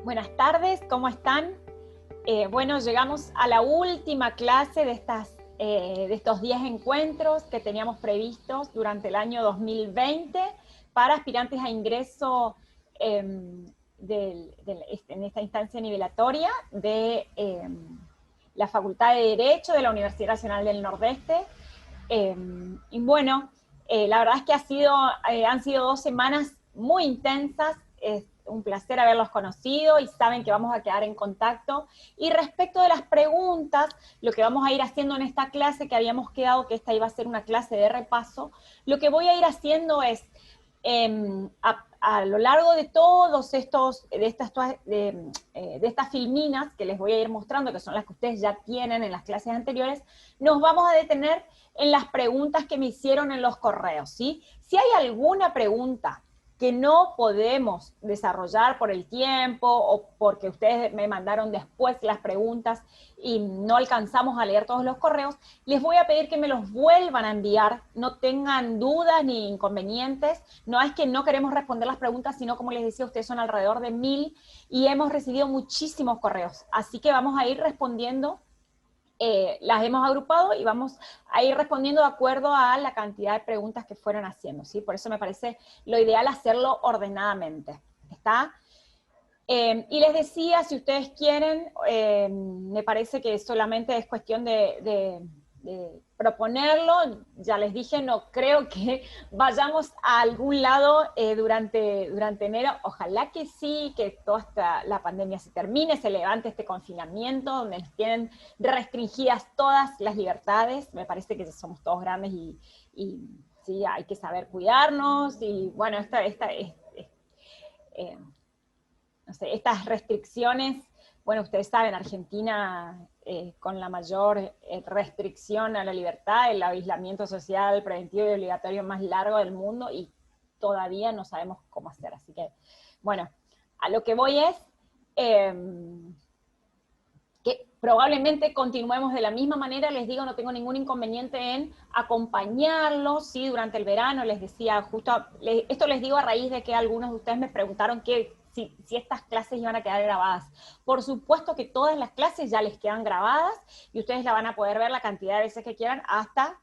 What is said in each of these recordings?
Buenas tardes, ¿cómo están? Bueno, llegamos a la última clase de estos 10 encuentros que teníamos previstos durante el año 2020 para aspirantes a ingreso en esta instancia nivelatoria de la Facultad de Derecho de la Universidad Nacional del Nordeste. Y bueno, la verdad es que han sido 2 semanas muy intensas. Es un placer haberlos conocido y saben que vamos a quedar en contacto. Y respecto de las preguntas, lo que vamos a ir haciendo en esta clase, que habíamos quedado que esta iba a ser una clase de repaso, lo que voy a ir haciendo es, a lo largo de todos de estas filminas que les voy a ir mostrando, que son las que ustedes ya tienen en las clases anteriores, nos vamos a detener en las preguntas que me hicieron en los correos, ¿sí? Si hay alguna pregunta que no podemos desarrollar por el tiempo o porque ustedes me mandaron después las preguntas y no alcanzamos a leer todos los correos, les voy a pedir que me los vuelvan a enviar, no tengan dudas ni inconvenientes. No es que no queremos responder las preguntas, sino, como les decía, ustedes son alrededor de 1000 y hemos recibido muchísimos correos, así que vamos a ir respondiendo. Las hemos agrupado y vamos a ir respondiendo de acuerdo a la cantidad de preguntas que fueron haciendo, ¿sí? Por eso me parece lo ideal hacerlo ordenadamente, ¿está? Y les decía, si ustedes quieren, me parece que solamente es cuestión de proponerlo. Ya les dije, no creo que vayamos a algún lado durante enero. Ojalá que sí, que toda la pandemia se termine, se levante este confinamiento, donde nos tienen restringidas todas las libertades. Me parece que somos todos grandes y sí, hay que saber cuidarnos. Y bueno, no sé, estas restricciones, bueno, ustedes saben, Argentina con la mayor restricción a la libertad, el aislamiento social preventivo y obligatorio más largo del mundo, y todavía no sabemos cómo hacer. Así que, bueno, a lo que voy es que probablemente continuemos de la misma manera. Les digo, no tengo ningún inconveniente en acompañarlos, ¿sí? Durante el verano. Les decía, esto les digo a raíz de que algunos de ustedes me preguntaron si estas clases iban a quedar grabadas. Por supuesto que todas las clases ya les quedan grabadas y ustedes la van a poder ver la cantidad de veces que quieran hasta,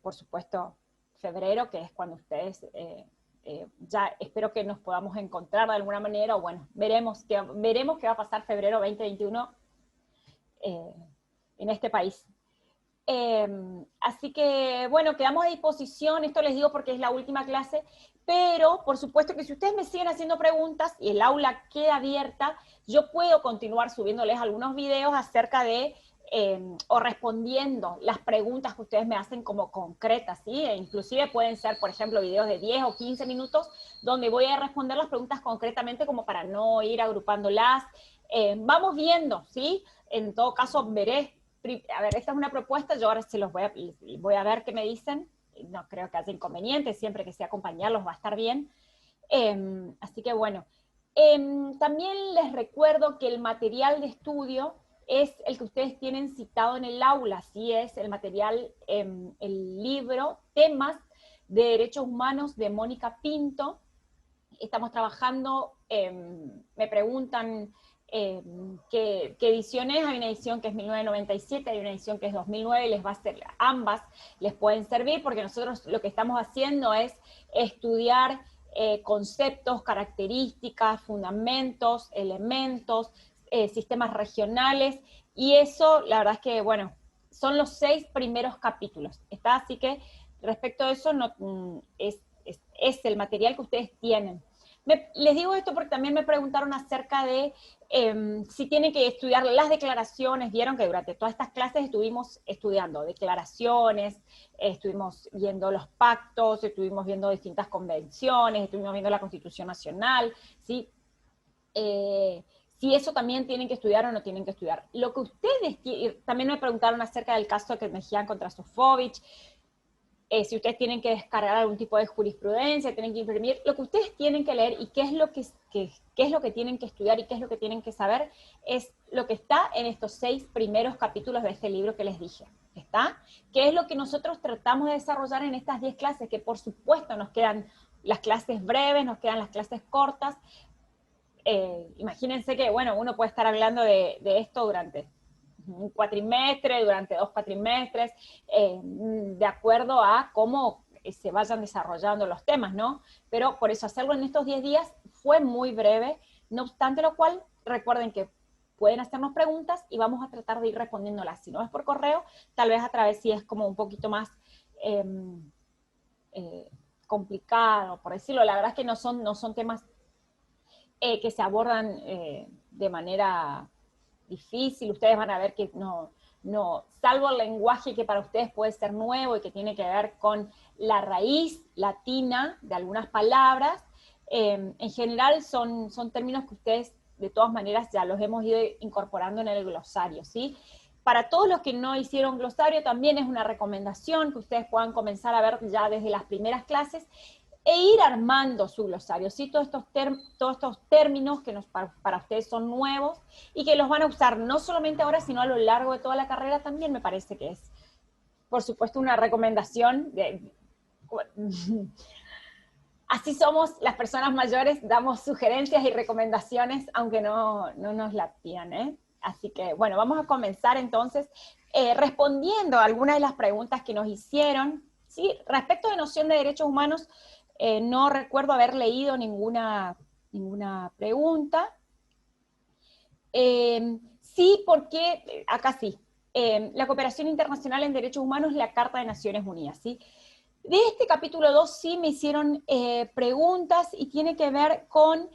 por supuesto, febrero, que es cuando ustedes ya espero que nos podamos encontrar de alguna manera, o bueno, veremos qué va a pasar febrero 2021 en este país. Así que, bueno, quedamos a disposición. Esto les digo porque es la última clase, pero por supuesto que si ustedes me siguen haciendo preguntas y el aula queda abierta, yo puedo continuar subiéndoles algunos videos acerca de, o respondiendo las preguntas que ustedes me hacen como concretas, ¿sí? E inclusive pueden ser, por ejemplo, videos de 10 o 15 minutos, donde voy a responder las preguntas concretamente como para no ir agrupándolas. Vamos viendo, ¿sí? En todo caso, veré. A ver, esta es una propuesta, yo ahora se los voy a ver qué me dicen. No creo que haya inconvenientes, siempre que sea acompañarlos va a estar bien. Así que bueno, también les recuerdo que el material de estudio es el que ustedes tienen citado en el aula, ¿sí? Es el material, el libro Temas de Derechos Humanos de Mónica Pinto. Estamos trabajando, me preguntan ¿qué edición es? Hay una edición que es 1997, hay una edición que es 2009, les va a ser, ambas les pueden servir, porque nosotros lo que estamos haciendo es estudiar conceptos, características, fundamentos, elementos, sistemas regionales, y eso, la verdad es que, bueno, son los 6 primeros capítulos, ¿está? Así que respecto a eso, es el material que ustedes tienen. Les digo esto porque también me preguntaron acerca de si tienen que estudiar las declaraciones. Vieron que durante todas estas clases estuvimos estudiando declaraciones, estuvimos viendo los pactos, estuvimos viendo distintas convenciones, estuvimos viendo la Constitución Nacional, ¿sí? Si eso también tienen que estudiar o no tienen que estudiar. Lo que ustedes, también me preguntaron acerca del caso que Mejía contra Sofovich, si ustedes tienen que descargar algún tipo de jurisprudencia, tienen que imprimir, lo que ustedes tienen que leer y qué es lo que tienen que estudiar y qué es lo que tienen que saber, es lo que está en estos 6 primeros capítulos de este libro que les dije, ¿está? Que es lo que nosotros tratamos de desarrollar en estas 10 clases, que por supuesto nos quedan las clases breves, nos quedan las clases cortas, imagínense que, bueno, uno puede estar hablando de esto durante un cuatrimestre, durante 2 cuatrimestres, de acuerdo a cómo se vayan desarrollando los temas, ¿no? Pero por eso hacerlo en estos 10 días fue muy breve, no obstante lo cual, recuerden que pueden hacernos preguntas y vamos a tratar de ir respondiéndolas. Si no es por correo, tal vez a través si es como un poquito más complicado, por decirlo. La verdad es que no son temas que se abordan de manera difícil. Ustedes van a ver que no, salvo el lenguaje que para ustedes puede ser nuevo y que tiene que ver con la raíz latina de algunas palabras, en general son términos que ustedes de todas maneras ya los hemos ido incorporando en el glosario, ¿sí? Para todos los que no hicieron glosario, también es una recomendación que ustedes puedan comenzar a ver ya desde las primeras clases e ir armando su glosario, ¿sí? Todos estos términos que para ustedes son nuevos y que los van a usar no solamente ahora, sino a lo largo de toda la carrera también me parece que es, por supuesto, una recomendación. Así somos las personas mayores, damos sugerencias y recomendaciones, aunque no nos la pidan, ¿eh? Así que, bueno, vamos a comenzar entonces respondiendo a algunas de las preguntas que nos hicieron, ¿sí? Respecto de noción de derechos humanos, no recuerdo haber leído ninguna pregunta. Sí, porque, acá sí, la cooperación internacional en derechos humanos, la Carta de Naciones Unidas, ¿sí? De este capítulo 2 sí me hicieron preguntas y tiene que ver con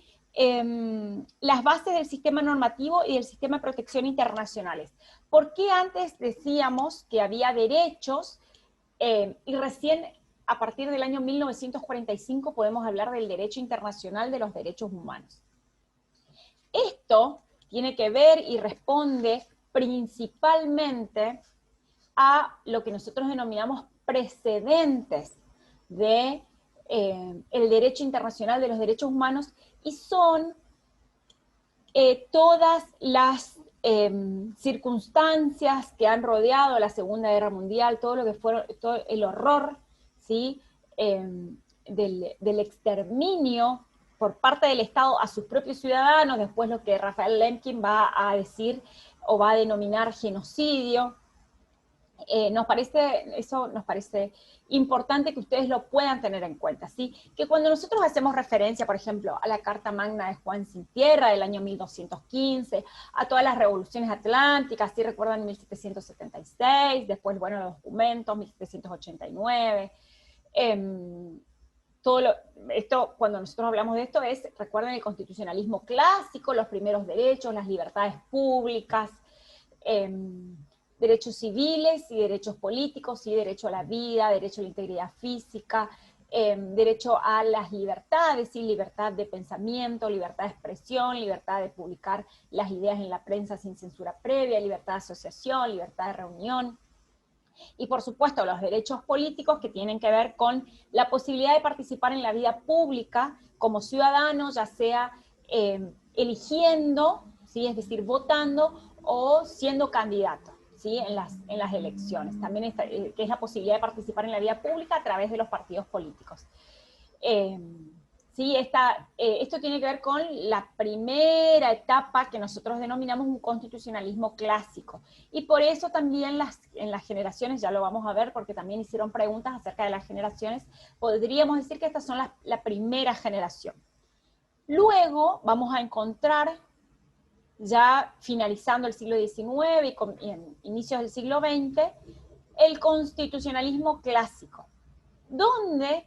las bases del sistema normativo y del sistema de protección internacionales. ¿Por qué antes decíamos que había derechos y recién a partir del año 1945 podemos hablar del derecho internacional de los derechos humanos? Esto tiene que ver y responde principalmente a lo que nosotros denominamos precedentes de el derecho internacional de los derechos humanos, y son todas las circunstancias que han rodeado la Segunda Guerra Mundial, todo lo que fueron, todo el horror, ¿sí? Del exterminio por parte del Estado a sus propios ciudadanos, después lo que Rafael Lemkin va a decir o va a denominar genocidio. Eso nos parece importante que ustedes lo puedan tener en cuenta, ¿sí? Que cuando nosotros hacemos referencia, por ejemplo, a la Carta Magna de Juan Sin Tierra del año 1215, a todas las revoluciones atlánticas, ¿sí? Recuerdan 1776, después, bueno, los documentos, 1789, esto, cuando nosotros hablamos de esto, recuerden el constitucionalismo clásico, los primeros derechos, las libertades públicas, derechos civiles y derechos políticos, y derecho a la vida, derecho a la integridad física, derecho a las libertades, y libertad de pensamiento, libertad de expresión, libertad de publicar las ideas en la prensa sin censura previa, libertad de asociación, libertad de reunión. Y por supuesto los derechos políticos que tienen que ver con la posibilidad de participar en la vida pública como ciudadanos, ya sea eligiendo, ¿sí? Es decir, votando o siendo candidato, ¿sí? en las elecciones. También que es la posibilidad de participar en la vida pública a través de los partidos políticos. ¿Sí? Esto tiene que ver con la primera etapa que nosotros denominamos un constitucionalismo clásico. Y por eso también en las generaciones, ya lo vamos a ver porque también hicieron preguntas acerca de las generaciones, podríamos decir que estas son la primera generación. Luego vamos a encontrar, ya finalizando el siglo XIX y en inicios del siglo XX, el constitucionalismo clásico, donde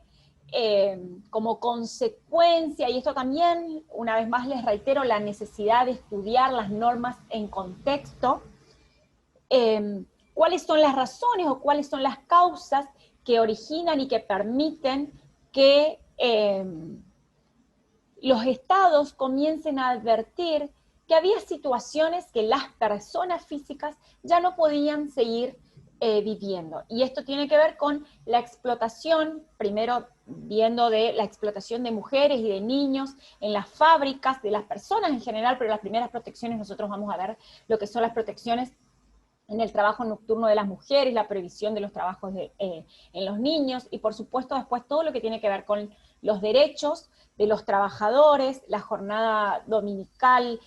como consecuencia, y esto también, una vez más les reitero, la necesidad de estudiar las normas en contexto, cuáles son las razones o cuáles son las causas que originan y que permiten que los estados comiencen a advertir que había situaciones que las personas físicas ya no podían seguir viviendo. Y esto tiene que ver con la explotación, primero viendo de la explotación de mujeres y de niños en las fábricas, de las personas en general, pero las primeras protecciones nosotros vamos a ver lo que son las protecciones en el trabajo nocturno de las mujeres, la prohibición de los trabajos en los niños, y por supuesto después todo lo que tiene que ver con los derechos de los trabajadores, la jornada dominical,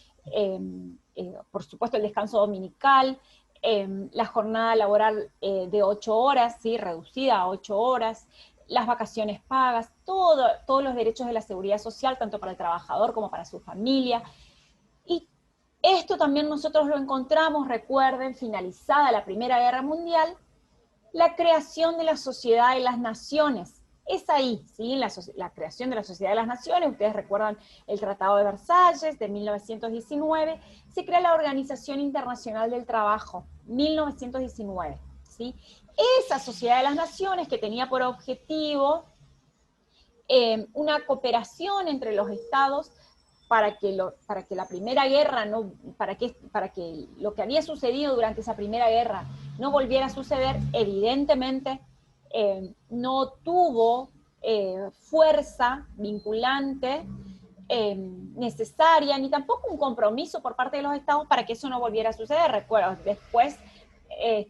por supuesto el descanso dominical, la jornada laboral de 8 horas, ¿sí? Reducida a 8 horas, las vacaciones pagas, todos los derechos de la seguridad social, tanto para el trabajador como para su familia. Y esto también nosotros lo encontramos, recuerden, finalizada la Primera Guerra Mundial, la creación de la Sociedad de las Naciones. Es ahí, ¿sí? La creación de la Sociedad de las Naciones, ustedes recuerdan el Tratado de Versalles de 1919, se crea la Organización Internacional del Trabajo, 1919, ¿sí? Esa Sociedad de las Naciones que tenía por objetivo una cooperación entre los estados para que la primera guerra, para que lo que había sucedido durante esa primera guerra no volviera a suceder, evidentemente no tuvo fuerza vinculante necesaria, ni tampoco un compromiso por parte de los estados para que eso no volviera a suceder. Recuerdo, después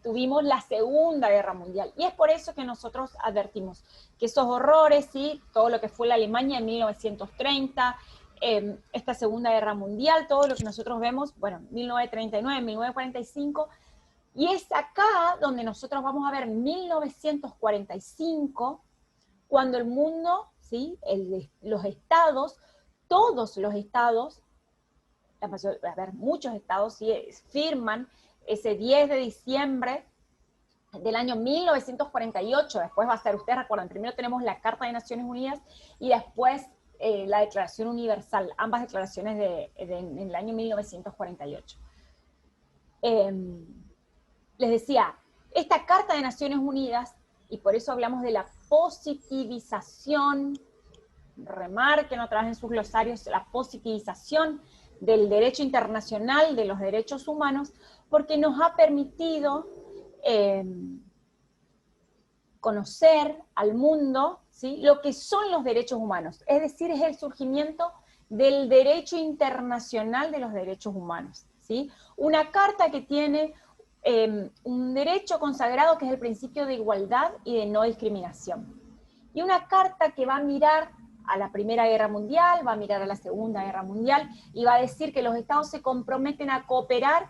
tuvimos la Segunda Guerra Mundial, y es por eso que nosotros advertimos que esos horrores, ¿sí? Todo lo que fue la Alemania en 1930, esta Segunda Guerra Mundial, todo lo que nosotros vemos, bueno, 1939, 1945, y es acá donde nosotros vamos a ver 1945, cuando el mundo, ¿sí? Los estados, todos los estados, muchos estados, ¿sí? Firman ese 10 de diciembre del año 1948, después va a ser, ustedes recuerdan, primero tenemos la Carta de Naciones Unidas y después la Declaración Universal, ambas declaraciones en el año 1948. Les decía, esta Carta de Naciones Unidas, y por eso hablamos de la positivización, remarquen otra vez en sus glosarios, la positivización del derecho internacional, de los derechos humanos, porque nos ha permitido conocer al mundo, ¿sí? Lo que son los derechos humanos, es decir, es el surgimiento del derecho internacional de los derechos humanos, ¿sí? Una carta que tiene un derecho consagrado que es el principio de igualdad y de no discriminación. Y una carta que va a mirar a la Primera Guerra Mundial, va a mirar a la Segunda Guerra Mundial, y va a decir que los estados se comprometen a cooperar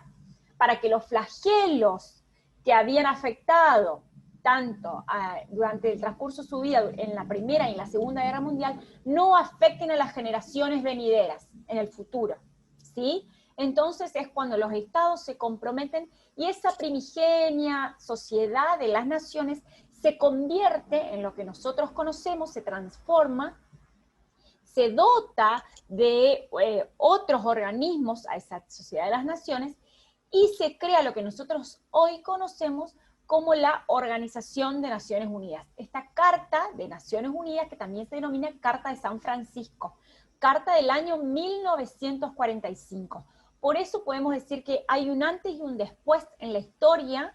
para que los flagelos que habían afectado tanto durante el transcurso de su vida en la Primera y en la Segunda Guerra Mundial no afecten a las generaciones venideras en el futuro, ¿sí? Entonces es cuando los estados se comprometen y esa primigenia sociedad de las naciones se convierte en lo que nosotros conocemos, se transforma, se dota de otros organismos a esa sociedad de las naciones y se crea lo que nosotros hoy conocemos como la Organización de Naciones Unidas. Esta Carta de Naciones Unidas, que también se denomina Carta de San Francisco, Carta del año 1945. Por eso podemos decir que hay un antes y un después en la historia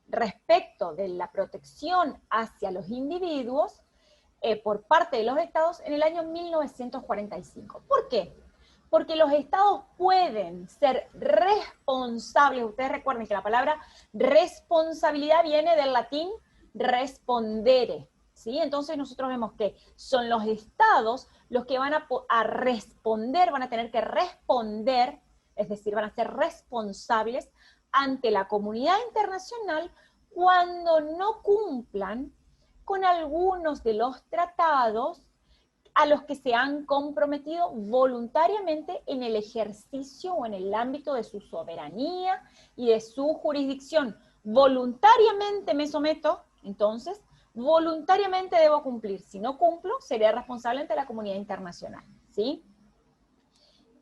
respecto de la protección hacia los individuos por parte de los estados en el año 1945. ¿Por qué? Porque los estados pueden ser responsables. Ustedes recuerden que la palabra responsabilidad viene del latín respondere, ¿sí? Entonces nosotros vemos que son los estados los que van a responder, van a tener que responder, es decir, van a ser responsables ante la comunidad internacional cuando no cumplan con algunos de los tratados a los que se han comprometido voluntariamente en el ejercicio o en el ámbito de su soberanía y de su jurisdicción. Voluntariamente me someto, entonces, voluntariamente debo cumplir. Si no cumplo, seré responsable ante la comunidad internacional, ¿sí?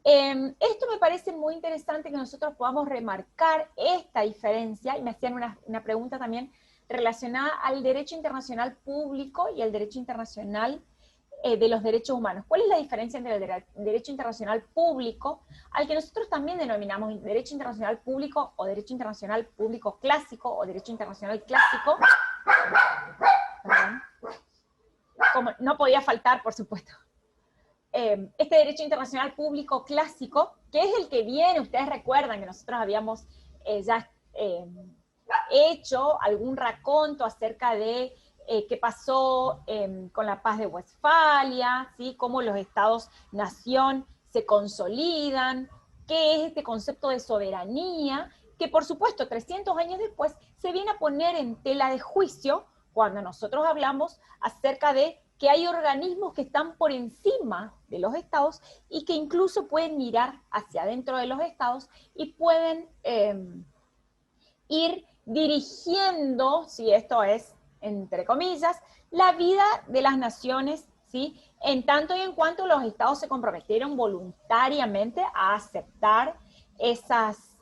Esto me parece muy interesante que nosotros podamos remarcar esta diferencia, y me hacían una pregunta también relacionada al derecho internacional público y el derecho internacional de los derechos humanos. ¿Cuál es la diferencia entre el derecho internacional público, al que nosotros también denominamos derecho internacional público o derecho internacional público clásico o derecho internacional clásico? Perdón. Como no podía faltar, por supuesto. Este derecho internacional público clásico, que es el que viene, ustedes recuerdan que nosotros habíamos ya hecho algún raconto acerca de qué pasó con la paz de Westfalia, ¿sí? Cómo los estados-nación se consolidan, qué es este concepto de soberanía, que por supuesto 300 años después se viene a poner en tela de juicio cuando nosotros hablamos acerca de que hay organismos que están por encima de los estados y que incluso pueden mirar hacia adentro de los estados y pueden ir dirigiendo, si esto es entre comillas, la vida de las naciones, ¿sí? En tanto y en cuanto los estados se comprometieron voluntariamente a aceptar esas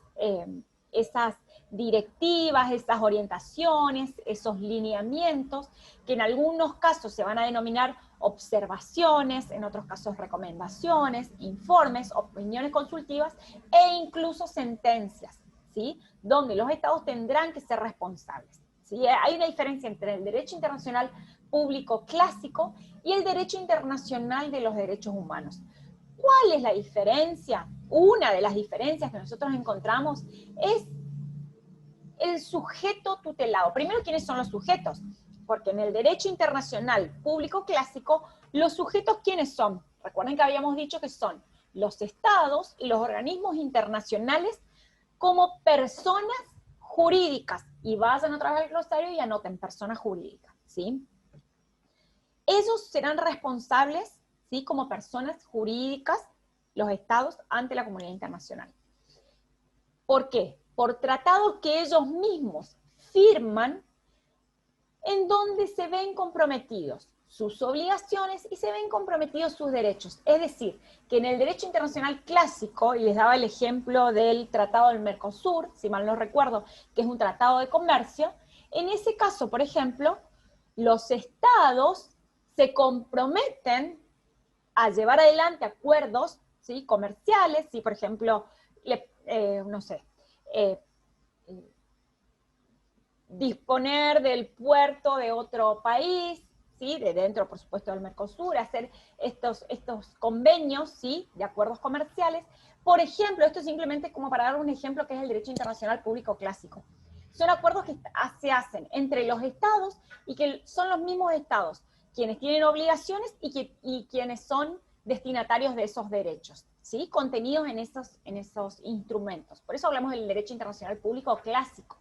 directivas, esas orientaciones, esos lineamientos, que en algunos casos se van a denominar observaciones, en otros casos recomendaciones, informes, opiniones consultivas e incluso sentencias, ¿sí? Donde los estados tendrán que ser responsables, ¿sí? Hay una diferencia entre el derecho internacional público clásico y el derecho internacional de los derechos humanos. ¿Cuál es la diferencia? Una de las diferencias que nosotros encontramos es el sujeto tutelado. Primero, ¿quiénes son los sujetos? Porque en el derecho internacional público clásico, los sujetos, ¿quiénes son? Recuerden que habíamos dicho que son los estados y los organismos internacionales como personas jurídicas. Y vayan otra vez al glosario y anoten personas jurídicas, ¿sí? Ellos serán responsables, ¿sí? Como personas jurídicas, los estados, ante la comunidad internacional. ¿Por qué? Por tratados que ellos mismos firman en donde se ven comprometidos sus obligaciones y se ven comprometidos sus derechos. Es decir, que en el derecho internacional clásico, y les daba el ejemplo del Tratado del Mercosur, si mal no recuerdo, que es un tratado de comercio, en ese caso, por ejemplo, los estados se comprometen a llevar adelante acuerdos, ¿sí? Comerciales, si por ejemplo, no sé, disponer del puerto de otro país, ¿sí? De dentro, por supuesto, del Mercosur, hacer estos convenios, ¿sí? De acuerdos comerciales. Por ejemplo, esto es simplemente como para dar un ejemplo que es el derecho internacional público clásico. Son acuerdos que se hacen entre los estados y que son los mismos estados quienes tienen obligaciones y quienes son destinatarios de esos derechos, ¿sí? Contenidos en esos instrumentos. Por eso hablamos del derecho internacional público clásico.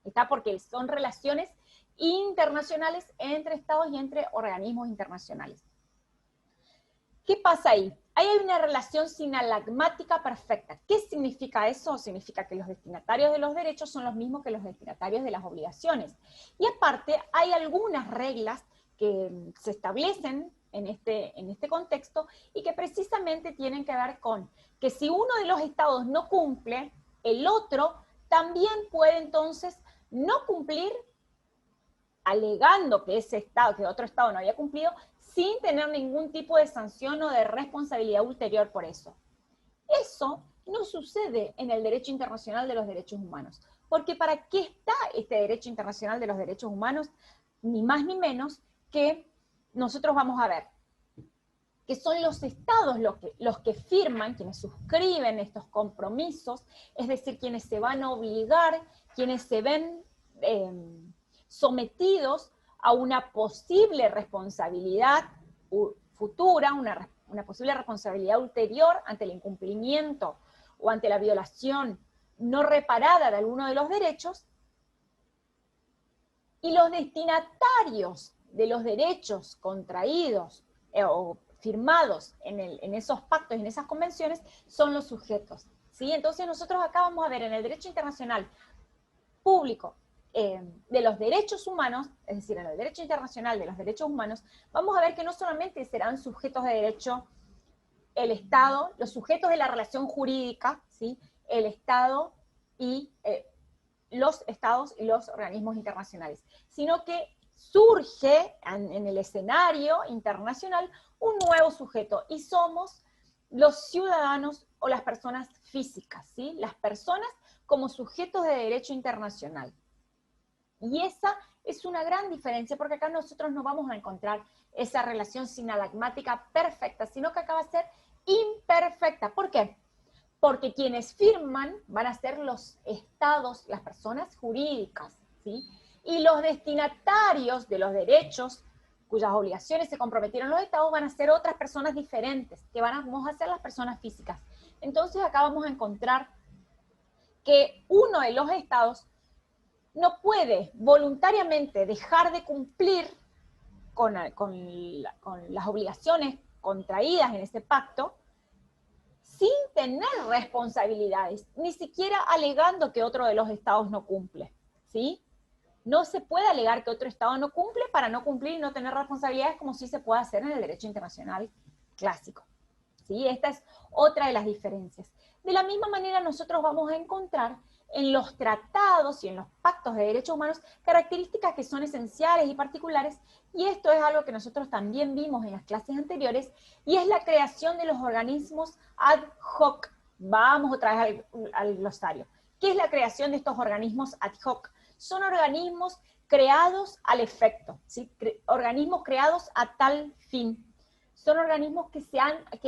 ¿Está? Porque son relaciones internacionales entre estados y entre organismos internacionales. ¿Qué pasa ahí? Ahí hay una relación sinalagmática perfecta. ¿Qué significa eso? Significa que los destinatarios de los derechos son los mismos que los destinatarios de las obligaciones. Y aparte, hay algunas reglas que se establecen en este contexto y que precisamente tienen que ver con que si uno de los estados no cumple, el otro también puede entonces no cumplir, alegando que ese estado, que otro estado no había cumplido, sin tener ningún tipo de sanción o de responsabilidad ulterior por eso. Eso no sucede en el derecho internacional de los derechos humanos, porque ¿para qué está este derecho internacional de los derechos humanos? Ni más ni menos que nosotros vamos a ver que son los estados los que firman, quienes suscriben estos compromisos, es decir, quienes se van a obligar, quienes se ven sometidos a una posible responsabilidad futura, una posible responsabilidad ulterior ante el incumplimiento o ante la violación no reparada de alguno de los derechos, y los destinatarios de los derechos contraídos o firmados en esos pactos y en esas convenciones son los sujetos, ¿sí? Entonces nosotros acá vamos a ver en el derecho internacional público de los derechos humanos, es decir, en el derecho internacional de los derechos humanos, vamos a ver que no solamente serán sujetos de derecho el Estado, los sujetos de la relación jurídica, ¿sí? El Estado y los estados y los organismos internacionales, sino que surge en el escenario internacional un nuevo sujeto, y somos los ciudadanos o las personas físicas, ¿sí? Las personas como sujetos de derecho internacional. Y esa es una gran diferencia, porque acá nosotros no vamos a encontrar esa relación sinalagmática perfecta, sino que acá va a ser imperfecta. ¿Por qué? Porque quienes firman van a ser los estados, las personas jurídicas, ¿sí? Y los destinatarios de los derechos, cuyas obligaciones se comprometieron los estados, van a ser otras personas diferentes, que vamos a ser las personas físicas. Entonces acá vamos a encontrar que uno de los estados no puede voluntariamente dejar de cumplir con las obligaciones contraídas en ese pacto, sin tener responsabilidades, ni siquiera alegando que otro de los estados no cumple, ¿sí? No se puede alegar que otro estado no cumple para no cumplir y no tener responsabilidades, como sí se puede hacer en el derecho internacional clásico, ¿sí? Esta es otra de las diferencias. De la misma manera, nosotros vamos a encontrar en los tratados y en los pactos de derechos humanos características que son esenciales y particulares, y esto es algo que nosotros también vimos en las clases anteriores, y es la creación de los organismos ad hoc. Vamos otra vez al glosario. ¿Qué es la creación de estos organismos ad hoc? Son organismos creados al efecto, ¿sí? Organismos creados a tal fin. Son organismos que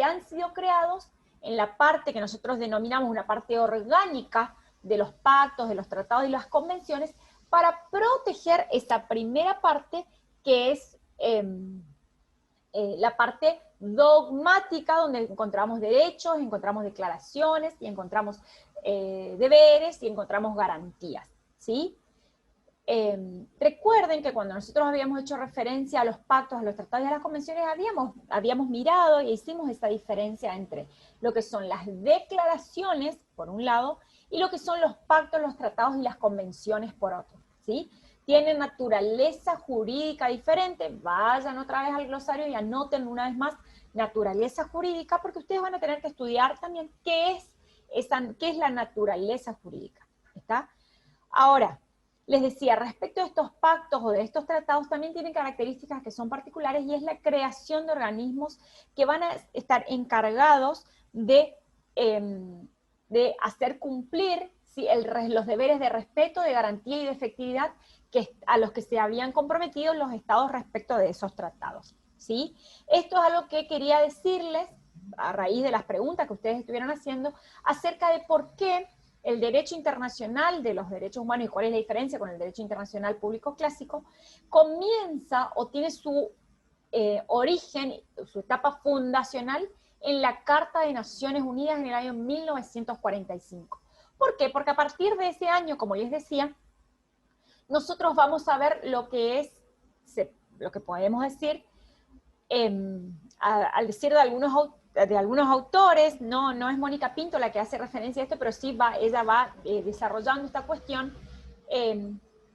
han sido creados en la parte que nosotros denominamos una parte orgánica de los pactos, de los tratados y las convenciones, para proteger esa primera parte que es la parte dogmática, donde encontramos derechos, encontramos declaraciones, y encontramos deberes, y encontramos garantías, ¿sí? Recuerden que cuando nosotros habíamos hecho referencia a los pactos, a los tratados y a las convenciones, habíamos mirado y hicimos esa diferencia entre lo que son las declaraciones, por un lado, y lo que son los pactos, los tratados y las convenciones, por otro, ¿sí? Tienen naturaleza jurídica diferente. Vayan otra vez al glosario y anoten una vez más naturaleza jurídica, porque ustedes van a tener que estudiar también qué es la naturaleza jurídica, ¿está? Ahora, les decía, respecto a estos pactos o de estos tratados, también tienen características que son particulares, y es la creación de organismos que van a estar encargados de hacer cumplir, ¿sí?, los deberes de respeto, de garantía y de efectividad a los que se habían comprometido los estados respecto de esos tratados, ¿sí? Esto es algo que quería decirles a raíz de las preguntas que ustedes estuvieron haciendo acerca de por qué el derecho internacional de los derechos humanos y cuál es la diferencia con el derecho internacional público clásico, comienza o tiene su origen, su etapa fundacional en la Carta de Naciones Unidas en el año 1945. ¿Por qué? Porque a partir de ese año, como les decía, nosotros vamos a ver lo que podemos decir, al decir de algunos autores, no es Mónica Pinto la que hace referencia a esto, pero sí ella va desarrollando esta cuestión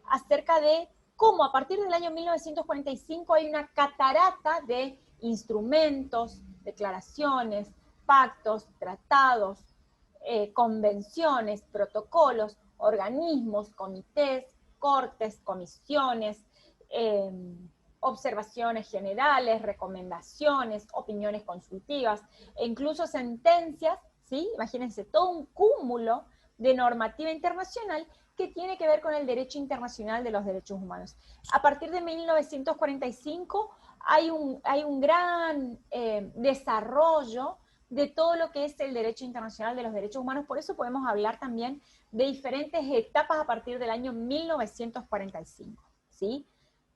acerca de cómo a partir del año 1945 hay una catarata de instrumentos, declaraciones, pactos, tratados, convenciones, protocolos, organismos, comités, cortes, comisiones, observaciones generales, recomendaciones, opiniones consultivas, e incluso sentencias, ¿sí? Imagínense, todo un cúmulo de normativa internacional que tiene que ver con el derecho internacional de los derechos humanos. A partir de 1945 hay un gran desarrollo de todo lo que es el derecho internacional de los derechos humanos. Por eso podemos hablar también de diferentes etapas a partir del año 1945, ¿sí?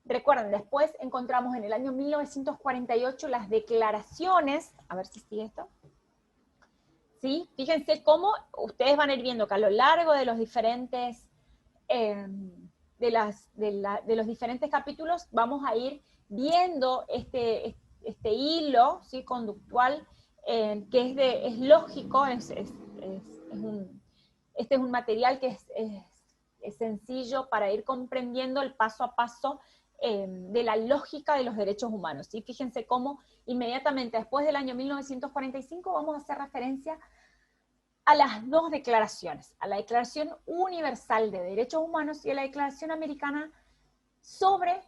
Recuerden, después encontramos en el año 1948 las declaraciones, a ver si sigue esto, ¿sí? Fíjense cómo ustedes van a ir viendo que a lo largo de los diferentes, de los diferentes capítulos vamos a ir viendo este hilo, ¿sí?, conductual, que es lógico, este es un material que es sencillo para ir comprendiendo el paso a paso de la lógica de los derechos humanos, ¿sí? Fíjense cómo inmediatamente después del año 1945 vamos a hacer referencia a las dos declaraciones, a la Declaración Universal de Derechos Humanos y a la Declaración Americana sobre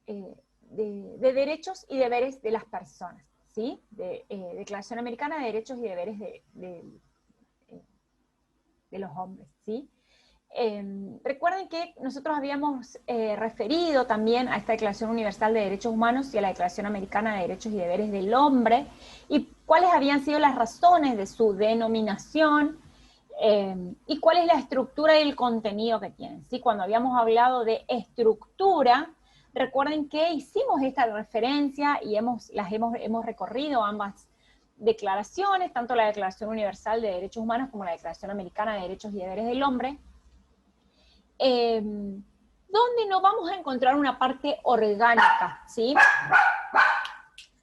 de Derechos y Deberes de las Personas, ¿sí? Declaración Americana de Derechos y Deberes de los hombres, ¿sí? Recuerden que nosotros habíamos referido también a esta Declaración Universal de Derechos Humanos y a la Declaración Americana de Derechos y Deberes del Hombre, y cuáles habían sido las razones de su denominación. ¿Y cuál es la estructura y el contenido que tienen? ¿Sí? Cuando habíamos hablado de estructura, recuerden que hicimos esta referencia y hemos recorrido ambas declaraciones, tanto la Declaración Universal de Derechos Humanos como la Declaración Americana de Derechos y Deberes del Hombre, donde no vamos a encontrar una parte orgánica, ¿sí?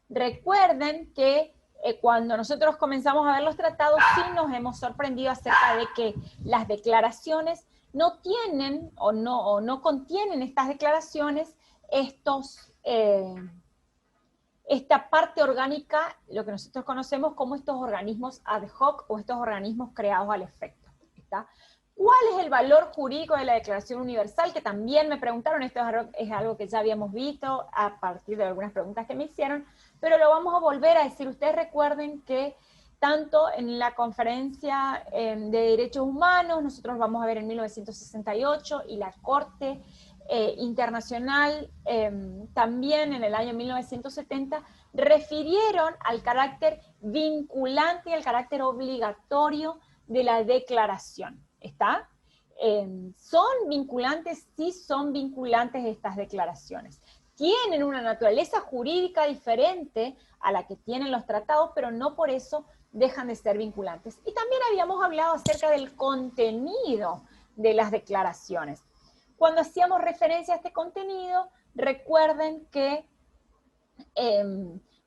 Recuerden que cuando nosotros comenzamos a ver los tratados, sí nos hemos sorprendido acerca de que las declaraciones no tienen o no contienen estas declaraciones esta parte orgánica, lo que nosotros conocemos como estos organismos ad hoc o estos organismos creados al efecto. ¿Está? ¿Cuál es el valor jurídico de la Declaración Universal? Que también me preguntaron, esto es algo que ya habíamos visto a partir de algunas preguntas que me hicieron, pero lo vamos a volver a decir. Ustedes recuerden que tanto en la Conferencia de Derechos Humanos, nosotros vamos a ver en 1968, y la Corte Internacional también en el año 1970, refirieron al carácter vinculante y al carácter obligatorio de la declaración. ¿Está? ¿Son vinculantes? Sí son vinculantes estas declaraciones. Tienen una naturaleza jurídica diferente a la que tienen los tratados, pero no por eso dejan de ser vinculantes. Y también habíamos hablado acerca del contenido de las declaraciones. Cuando hacíamos referencia a este contenido, recuerden que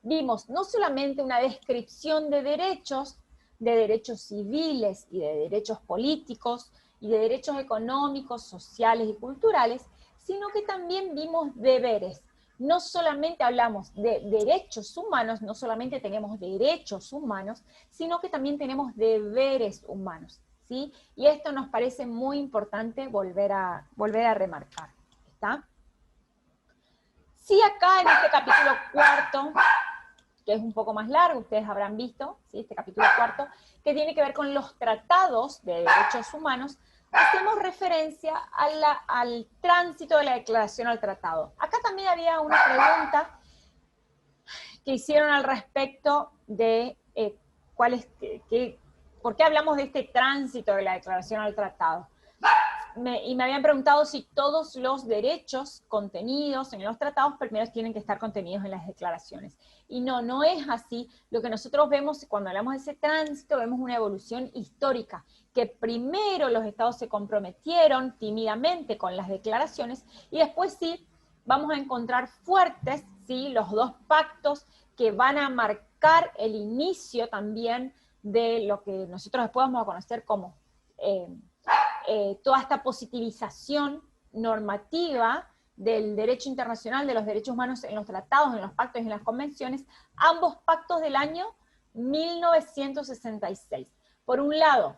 vimos no solamente una descripción de derechos civiles y de derechos políticos y de derechos económicos, sociales y culturales, sino que también vimos deberes. No solamente hablamos de derechos humanos, no solamente tenemos derechos humanos, sino que también tenemos deberes humanos, ¿sí? Y esto nos parece muy importante volver a remarcar, ¿está? Sí, acá en este capítulo cuarto, que es un poco más largo, ustedes habrán visto, ¿sí? Este capítulo cuarto, que tiene que ver con los tratados de derechos humanos, hacemos referencia al tránsito de la declaración al tratado. Acá también había una pregunta que hicieron al respecto de por qué hablamos de este tránsito de la declaración al tratado. Y me habían preguntado si todos los derechos contenidos en los tratados primero tienen que estar contenidos en las declaraciones. Y no es así. Lo que nosotros vemos cuando hablamos de ese tránsito, vemos una evolución histórica, que primero los estados se comprometieron tímidamente con las declaraciones, y después sí vamos a encontrar fuertes, ¿sí?, los dos pactos que van a marcar el inicio también de lo que nosotros después vamos a conocer como toda esta positivización normativa del derecho internacional, de los derechos humanos en los tratados, en los pactos y en las convenciones, ambos pactos del año 1966. Por un lado,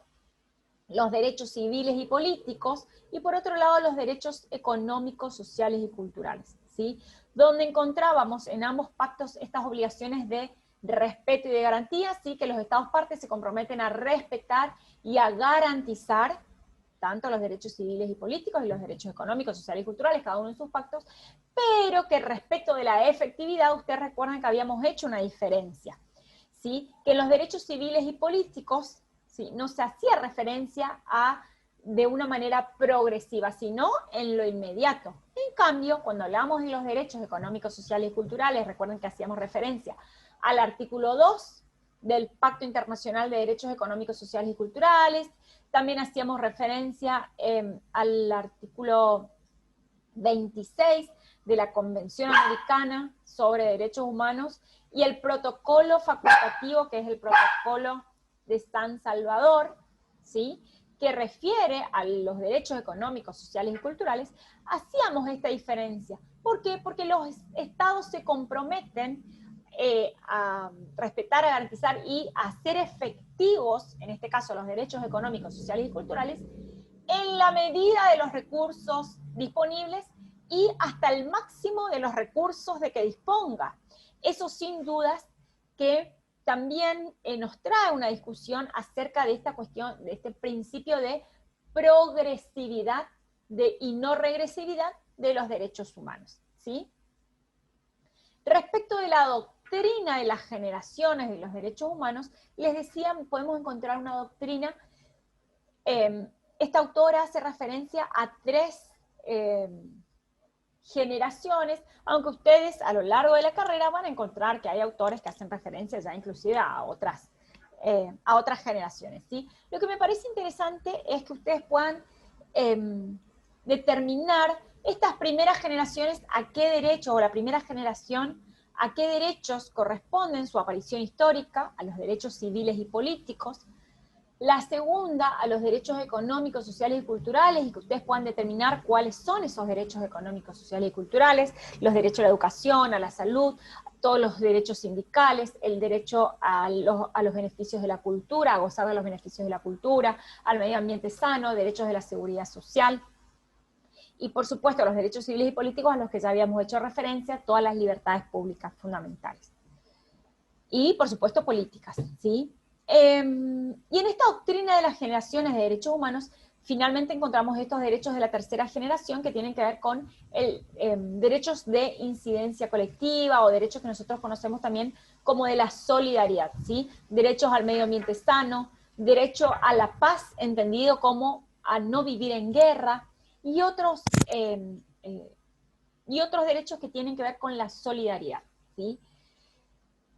los derechos civiles y políticos, y por otro lado, los derechos económicos, sociales y culturales, ¿sí? Donde encontrábamos en ambos pactos estas obligaciones de respeto y de garantía, ¿sí?, que los estados partes se comprometen a respetar y a garantizar tanto los derechos civiles y políticos y los derechos económicos, sociales y culturales, cada uno en sus pactos, pero que respecto de la efectividad, ustedes recuerdan que habíamos hecho una diferencia, ¿sí? Que en los derechos civiles y políticos, ¿sí?, no se hacía referencia de una manera progresiva, sino en lo inmediato. En cambio, cuando hablamos de los derechos económicos, sociales y culturales, recuerden que hacíamos referencia al artículo 2 del Pacto Internacional de Derechos Económicos, Sociales y Culturales. También hacíamos referencia al artículo 26 de la Convención Americana sobre Derechos Humanos y el protocolo facultativo, que es el protocolo de San Salvador, ¿sí?, que refiere a los derechos económicos, sociales y culturales. Hacíamos esta diferencia. ¿Por qué? Porque los estados se comprometen a respetar, a garantizar y a hacer efectivos, en este caso, los derechos económicos, sociales y culturales, en la medida de los recursos disponibles y hasta el máximo de los recursos de que disponga. Eso sin dudas que también nos trae una discusión acerca de esta cuestión, de este principio de progresividad y no regresividad de los derechos humanos, ¿sí? Respecto de la doctrina de las generaciones de los derechos humanos, les decía, podemos encontrar una doctrina esta autora hace referencia a 3 generaciones, aunque ustedes a lo largo de la carrera van a encontrar que hay autores que hacen referencia ya inclusive a otras generaciones, ¿sí? Lo que me parece interesante es que ustedes puedan determinar estas primeras generaciones a qué derecho, o la primera generación, a qué derechos corresponden su aparición histórica, a los derechos civiles y políticos, la segunda a los derechos económicos, sociales y culturales, y que ustedes puedan determinar cuáles son esos derechos económicos, sociales y culturales, los derechos a la educación, a la salud, todos los derechos sindicales, el derecho a los beneficios de la cultura, a gozar de los beneficios de la cultura, al medio ambiente sano, derechos de la seguridad social, y por supuesto los derechos civiles y políticos a los que ya habíamos hecho referencia, todas las libertades públicas fundamentales. Y por supuesto políticas, ¿sí? Y en esta doctrina de las generaciones de derechos humanos, finalmente encontramos estos derechos de la tercera generación que tienen que ver con derechos de incidencia colectiva, o derechos que nosotros conocemos también como de la solidaridad, ¿sí? Derechos al medio ambiente sano, derecho a la paz, entendido como a no vivir en guerra, y otros derechos que tienen que ver con la solidaridad, ¿sí?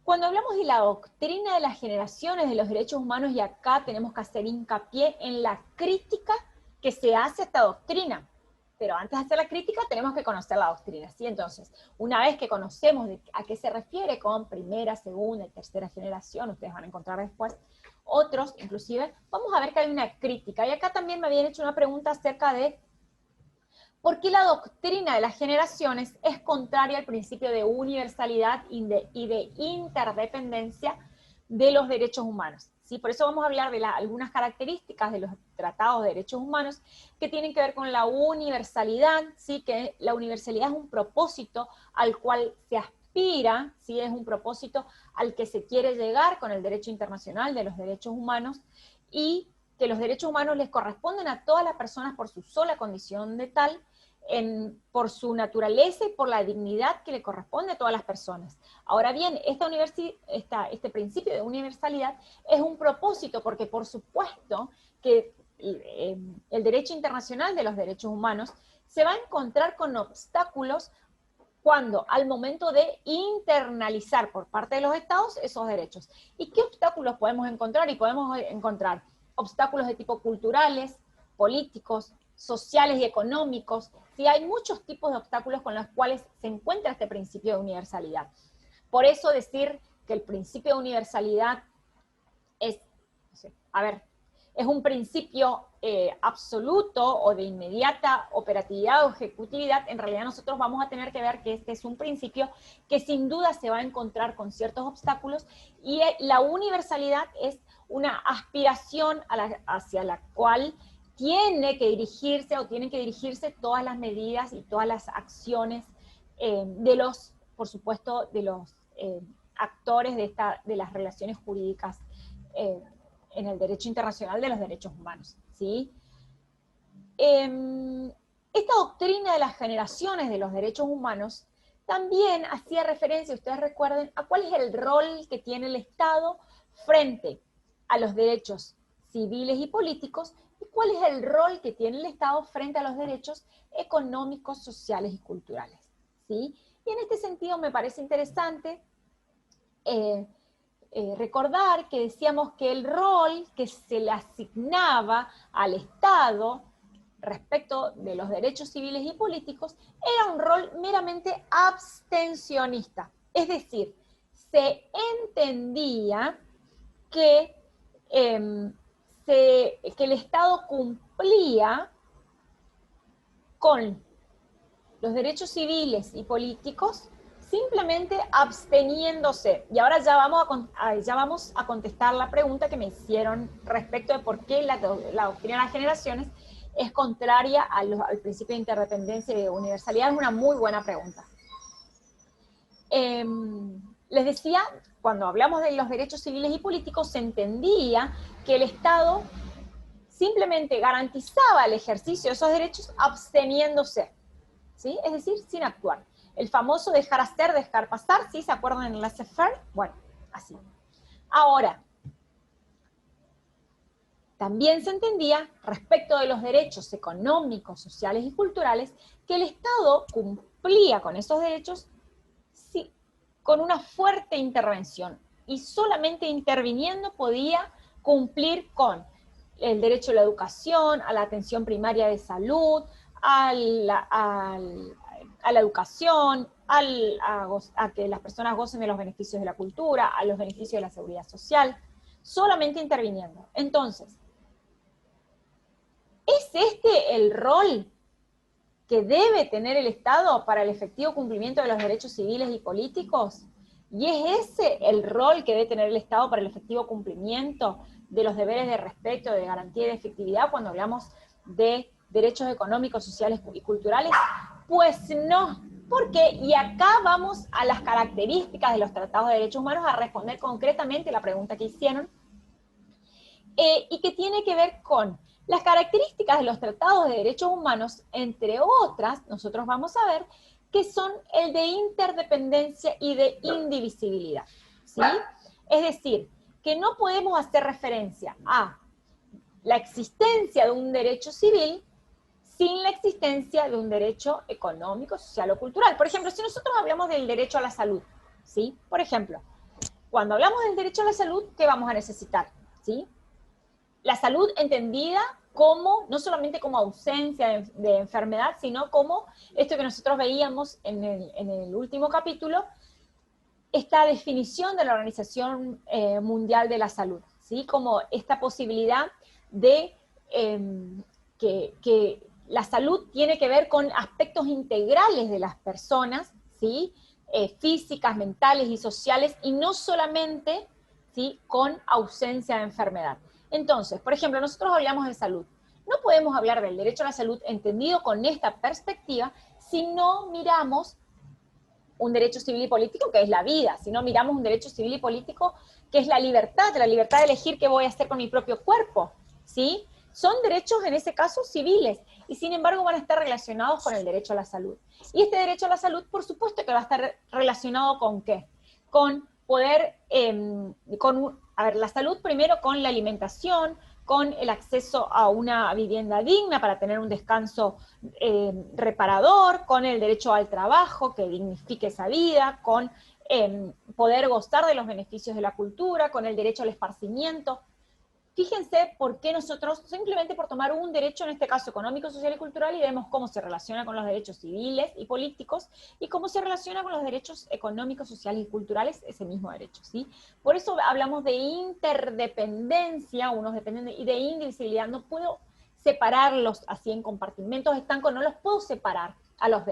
Cuando hablamos de la doctrina de las generaciones de los derechos humanos, y acá tenemos que hacer hincapié en la crítica que se hace a esta doctrina. Pero antes de hacer la crítica tenemos que conocer la doctrina, ¿sí? Entonces, una vez que conocemos a qué se refiere con primera, segunda y tercera generación, ustedes van a encontrar después otros, inclusive, vamos a ver que hay una crítica. Y acá también me habían hecho una pregunta acerca de ¿por qué la doctrina de las generaciones es contraria al principio de universalidad y de interdependencia de los derechos humanos? ¿Sí? Por eso vamos a hablar de algunas características de los tratados de derechos humanos que tienen que ver con la universalidad, ¿sí? Que la universalidad es un propósito al cual se aspira, ¿sí? Es un propósito al que se quiere llegar con el derecho internacional de los derechos humanos, y que los derechos humanos les corresponden a todas las personas por su sola condición de tal, por su naturaleza y por la dignidad que le corresponde a todas las personas. Ahora bien, este principio de universalidad es un propósito, porque por supuesto que el derecho internacional de los derechos humanos se va a encontrar con obstáculos cuando, al momento de internalizar por parte de los estados esos derechos. ¿Y qué obstáculos podemos encontrar? Y podemos encontrar obstáculos de tipo culturales, políticos, sociales y económicos. Sí, hay muchos tipos de obstáculos con los cuales se encuentra este principio de universalidad. Por eso decir que el principio de universalidad es un principio absoluto o de inmediata operatividad o ejecutividad, en realidad nosotros vamos a tener que ver que este es un principio que sin duda se va a encontrar con ciertos obstáculos, y la universalidad es una aspiración hacia la cual tienen que dirigirse todas las medidas y todas las acciones por supuesto, de los actores de las relaciones jurídicas en el derecho internacional de los derechos humanos, ¿sí? Esta doctrina de las generaciones de los derechos humanos también hacía referencia, ustedes recuerden, a cuál es el rol que tiene el Estado frente a los derechos civiles y políticos, y cuál es el rol que tiene el Estado frente a los derechos económicos, sociales y culturales, ¿sí? Y en este sentido me parece interesante recordar que decíamos que el rol que se le asignaba al Estado respecto de los derechos civiles y políticos era un rol meramente abstencionista. Es decir, se entendía que el Estado cumplía con los derechos civiles y políticos simplemente absteniéndose. Y ahora ya vamos a contestar la pregunta que me hicieron respecto de por qué la doctrina de las generaciones es contraria al principio de interdependencia y de universalidad. Es una muy buena pregunta. Les decía, cuando hablamos de los derechos civiles y políticos, se entendía que el Estado simplemente garantizaba el ejercicio de esos derechos absteniéndose, ¿sí? Es decir, sin actuar. El famoso dejar hacer, dejar pasar, ¿sí? ¿Se acuerdan en laissez-faire? Bueno, así. Ahora, también se entendía, respecto de los derechos económicos, sociales y culturales, que el Estado cumplía con esos derechos sí, con una fuerte intervención, y solamente interviniendo podía cumplir con el derecho a la educación, a la atención primaria de salud, a la educación, a que las personas gocen de los beneficios de la cultura, a los beneficios de la seguridad social, solamente interviniendo. Entonces, ¿es este el rol que debe tener el Estado para el efectivo cumplimiento de los derechos civiles y políticos? ¿Y es ese el rol que debe tener el Estado para el efectivo cumplimiento de los deberes de respeto, de garantía y de efectividad cuando hablamos de derechos económicos, sociales y culturales? Pues no. ¿Por qué? Y acá vamos a las características de los tratados de derechos humanos a responder concretamente la pregunta que hicieron, y que tiene que ver con las características de los tratados de derechos humanos, entre otras, nosotros vamos a ver, que son el de interdependencia y de indivisibilidad, ¿sí? Es decir, que no podemos hacer referencia a la existencia de un derecho civil sin la existencia de un derecho económico, social o cultural. Por ejemplo, si nosotros hablamos del derecho a la salud, ¿sí? Por ejemplo, cuando hablamos del derecho a la salud, ¿qué vamos a necesitar? ¿Sí? La salud entendida como, no solamente como ausencia de enfermedad, sino como esto que nosotros veíamos en el último capítulo, esta definición de la Organización Mundial de la Salud, ¿sí? Como esta posibilidad de que la salud tiene que ver con aspectos integrales de las personas, ¿sí? Físicas, mentales y sociales, y no solamente, ¿sí? Con ausencia de enfermedad. Entonces, por ejemplo, nosotros hablamos de salud. No podemos hablar del derecho a la salud entendido con esta perspectiva si no miramos un derecho civil y político que es la vida, si no miramos un derecho civil y político que es la libertad de elegir qué voy a hacer con mi propio cuerpo, ¿sí? Son derechos, en ese caso, civiles, y sin embargo van a estar relacionados con el derecho a la salud. Y este derecho a la salud, por supuesto que va a estar relacionado ¿con qué? Con poder, la salud primero con la alimentación, con el acceso a una vivienda digna para tener un descanso reparador, con el derecho al trabajo que dignifique esa vida, con poder gozar de los beneficios de la cultura, con el derecho al esparcimiento. Fíjense por qué nosotros, simplemente por tomar un derecho, en este caso económico, social y cultural, y vemos cómo se relaciona con los derechos civiles y políticos, y cómo se relaciona con los derechos económicos, sociales y culturales, ese mismo derecho, ¿sí? Por eso hablamos de interdependencia, unos dependen y de indivisibilidad. No puedo separarlos así en compartimentos estancos, no los puedo separar a los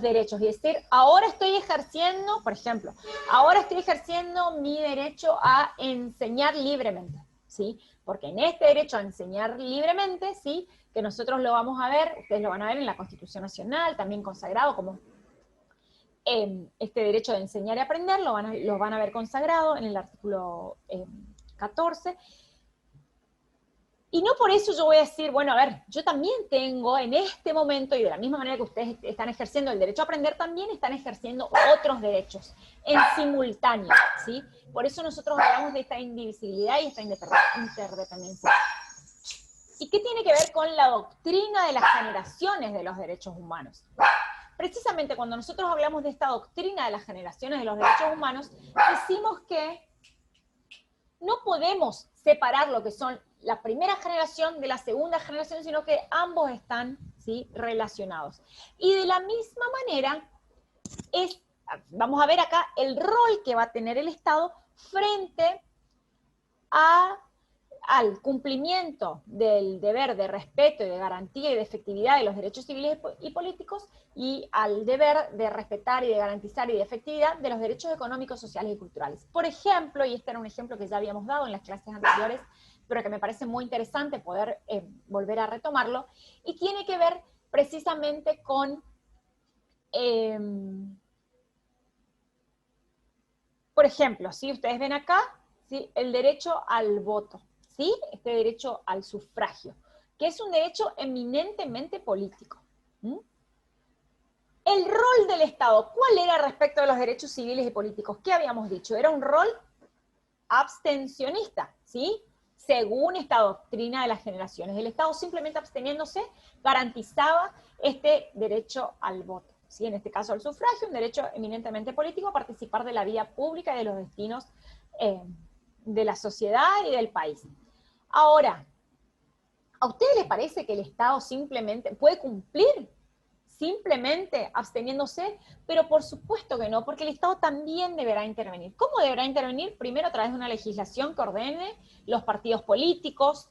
derechos y decir, ahora estoy ejerciendo, por ejemplo, ahora estoy ejerciendo mi derecho a enseñar libremente, ¿sí? Porque en este derecho a enseñar libremente, ¿sí? Que nosotros lo vamos a ver, ustedes lo van a ver en la Constitución Nacional, también consagrado como este derecho de enseñar y aprender, lo van a ver consagrado en el artículo 14. Y no por eso yo voy a decir, bueno, a ver, yo también tengo en este momento, y de la misma manera que ustedes están ejerciendo el derecho a aprender, también están ejerciendo otros derechos en simultáneo, ¿sí? Por eso nosotros hablamos de esta indivisibilidad y esta interdependencia. ¿Y qué tiene que ver con la doctrina de las generaciones de los derechos humanos? Precisamente cuando nosotros hablamos de esta doctrina de las generaciones de los derechos humanos, decimos que no podemos separar lo que son la primera generación de la segunda generación, sino que ambos están, ¿sí?, relacionados. Y de la misma manera, vamos a ver acá el rol que va a tener el Estado frente al cumplimiento del deber de respeto y de garantía y de efectividad de los derechos civiles y políticos, y al deber de respetar y de garantizar y de efectividad de los derechos económicos, sociales y culturales. Por ejemplo, y este era un ejemplo que ya habíamos dado en las clases anteriores, pero que me parece muy interesante poder volver a retomarlo, y tiene que ver precisamente con, por ejemplo, si ustedes ven acá, ¿sí?, el derecho al voto, ¿sí?, este derecho al sufragio, que es un derecho eminentemente político. El rol del Estado, ¿cuál era respecto de los derechos civiles y políticos? ¿Qué habíamos dicho? Era un rol abstencionista, ¿sí? según esta doctrina de las generaciones. El Estado simplemente absteniéndose garantizaba este derecho al voto, ¿sí? En este caso al sufragio, un derecho eminentemente político a participar de la vida pública y de los destinos de la sociedad y del país. Ahora, ¿a ustedes les parece que el Estado simplemente puede cumplir simplemente absteniéndose? Pero por supuesto que no, porque el Estado también deberá intervenir. ¿Cómo deberá intervenir? Primero a través de una legislación que ordene los partidos políticos,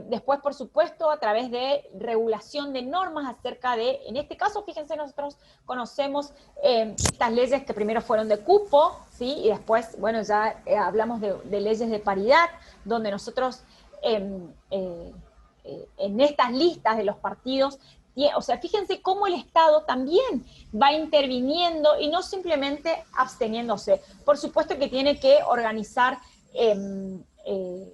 después, por supuesto, a través de regulación de normas acerca de, en este caso, fíjense, nosotros conocemos estas leyes que primero fueron de cupo, ¿sí? Y después, bueno, ya hablamos de leyes de paridad, donde nosotros en estas listas de los partidos, o sea, fíjense cómo el Estado también va interviniendo y no simplemente absteniéndose. Por supuesto que tiene que organizar,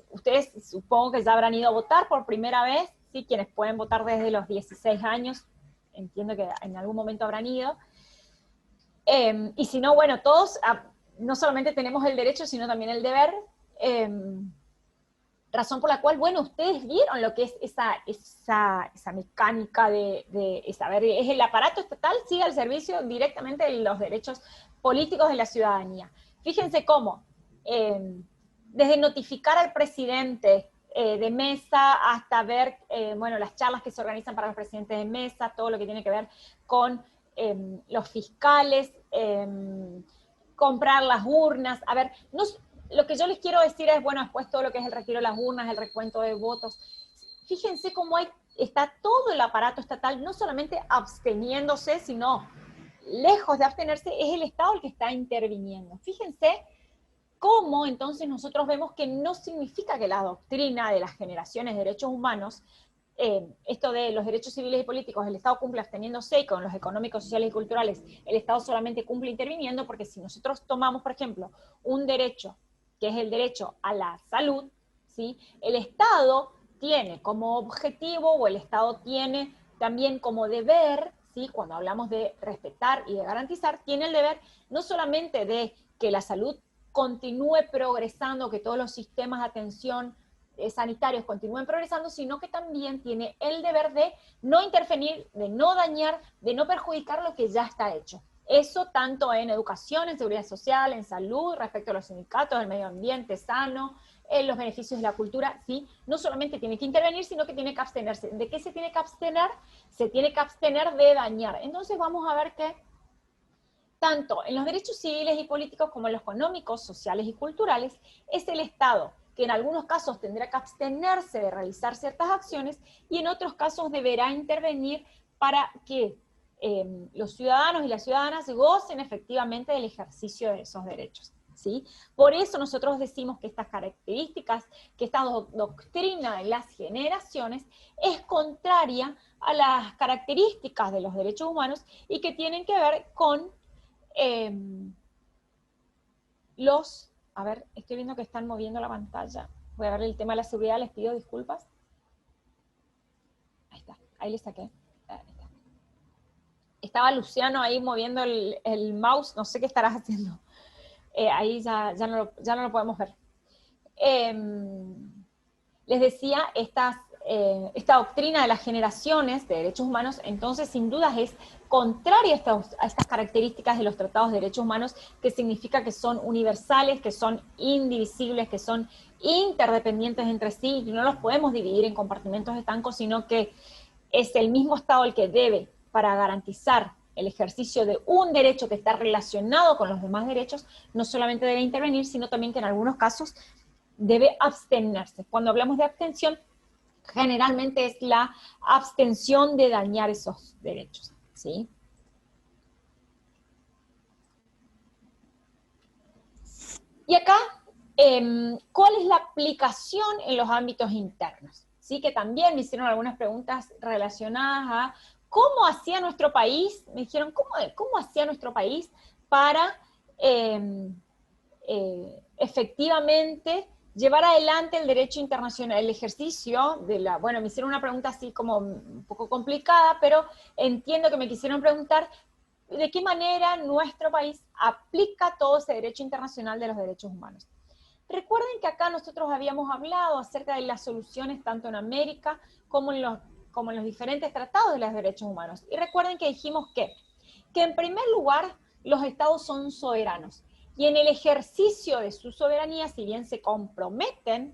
ustedes supongo que ya habrán ido a votar por primera vez, ¿sí? Quienes pueden votar desde los 16 años, entiendo que en algún momento habrán ido. Y si no, bueno, todos no solamente tenemos el derecho, sino también el deber. Razón por la cual, bueno, ustedes vieron lo que es esa mecánica de saber, es el aparato estatal, sigue al servicio directamente de los derechos políticos de la ciudadanía. Fíjense cómo, desde notificar al presidente de mesa hasta ver, bueno, las charlas que se organizan para los presidentes de mesa, todo lo que tiene que ver con los fiscales, comprar las urnas, a ver, no, lo que yo les quiero decir es, bueno, después todo lo que es el retiro de las urnas, el recuento de votos, fíjense cómo está todo el aparato estatal, no solamente absteniéndose, sino lejos de abstenerse, es el Estado el que está interviniendo. Fíjense cómo entonces nosotros vemos que no significa que la doctrina de las generaciones de derechos humanos, esto de los derechos civiles y políticos, el Estado cumple absteniéndose, y con los económicos, sociales y culturales, el Estado solamente cumple interviniendo, porque si nosotros tomamos, por ejemplo, un derecho, que es el derecho a la salud, ¿sí? El Estado tiene como objetivo, o el Estado tiene también como deber, ¿sí? Cuando hablamos de respetar y de garantizar, tiene el deber no solamente de que la salud continúe progresando, que todos los sistemas de atención sanitarios continúen progresando, sino que también tiene el deber de no intervenir, de no dañar, de no perjudicar lo que ya está hecho. Eso tanto en educación, en seguridad social, en salud, respecto a los sindicatos, el medio ambiente sano, en los beneficios de la cultura, ¿sí? No solamente tiene que intervenir, sino que tiene que abstenerse. ¿De qué se tiene que abstener? Se tiene que abstener de dañar. Entonces vamos a ver que tanto en los derechos civiles y políticos como en los económicos, sociales y culturales, es el Estado que en algunos casos tendrá que abstenerse de realizar ciertas acciones y en otros casos deberá intervenir para que los ciudadanos y las ciudadanas gocen efectivamente del ejercicio de esos derechos, ¿sí? Por eso nosotros decimos que estas características, que esta doctrina de las generaciones es contraria a las características de los derechos humanos y que tienen que ver con a ver, estoy viendo que están moviendo la pantalla. Voy a ver el tema de la seguridad, les pido disculpas. Ahí está, ahí le saqué. Ahí está. Estaba Luciano ahí moviendo el mouse, no sé qué estarás haciendo. Ahí ya no lo podemos ver. Les decía, esta doctrina de las generaciones de derechos humanos, entonces sin dudas es contraria a estas características de los tratados de derechos humanos, que significa que son universales, que son indivisibles, que son interdependientes entre sí, y no los podemos dividir en compartimentos estancos, sino que es el mismo Estado el que debe, para garantizar el ejercicio de un derecho que está relacionado con los demás derechos, no solamente debe intervenir, sino también que en algunos casos debe abstenerse. Cuando hablamos de abstención, generalmente es la abstención de dañar esos derechos, ¿sí? Y acá, ¿cuál es la aplicación en los ámbitos internos? Sí, que también me hicieron algunas preguntas relacionadas a cómo hacía nuestro país, me dijeron, ¿cómo hacía nuestro país para efectivamente llevar adelante el derecho internacional, el ejercicio de la, bueno, me hicieron una pregunta así como un poco complicada, pero entiendo que me quisieron preguntar de qué manera nuestro país aplica todo ese derecho internacional de los derechos humanos. Recuerden que acá nosotros habíamos hablado acerca de las soluciones tanto en América como en los diferentes tratados de los derechos humanos. Y recuerden que dijimos que en primer lugar los estados son soberanos. Y en el ejercicio de su soberanía, si bien se comprometen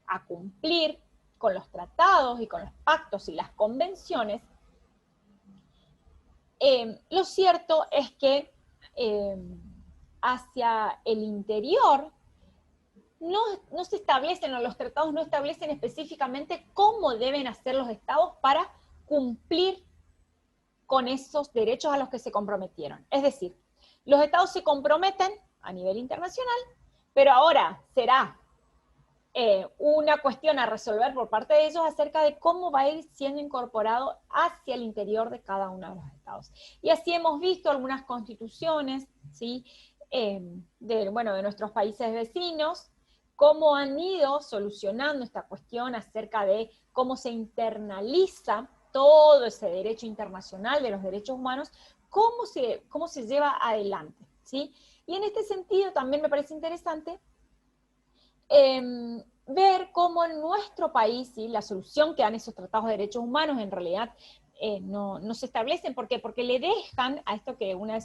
a cumplir con los tratados y con los pactos y las convenciones, lo cierto es que hacia el interior no se establecen, o los tratados no establecen específicamente cómo deben hacer los estados para cumplir con esos derechos a los que se comprometieron. Es decir, los estados se comprometen a nivel internacional, pero ahora será una cuestión a resolver por parte de ellos acerca de cómo va a ir siendo incorporado hacia el interior de cada uno de los estados. Y así hemos visto algunas constituciones, ¿sí? de nuestros países vecinos, cómo han ido solucionando esta cuestión acerca de cómo se internaliza todo ese derecho internacional de los derechos humanos, cómo se lleva adelante, ¿sí? Y en este sentido también me parece interesante ver cómo en nuestro país, ¿sí? La solución que dan esos tratados de derechos humanos en realidad no se establecen. ¿Por qué? Porque le dejan a esto que una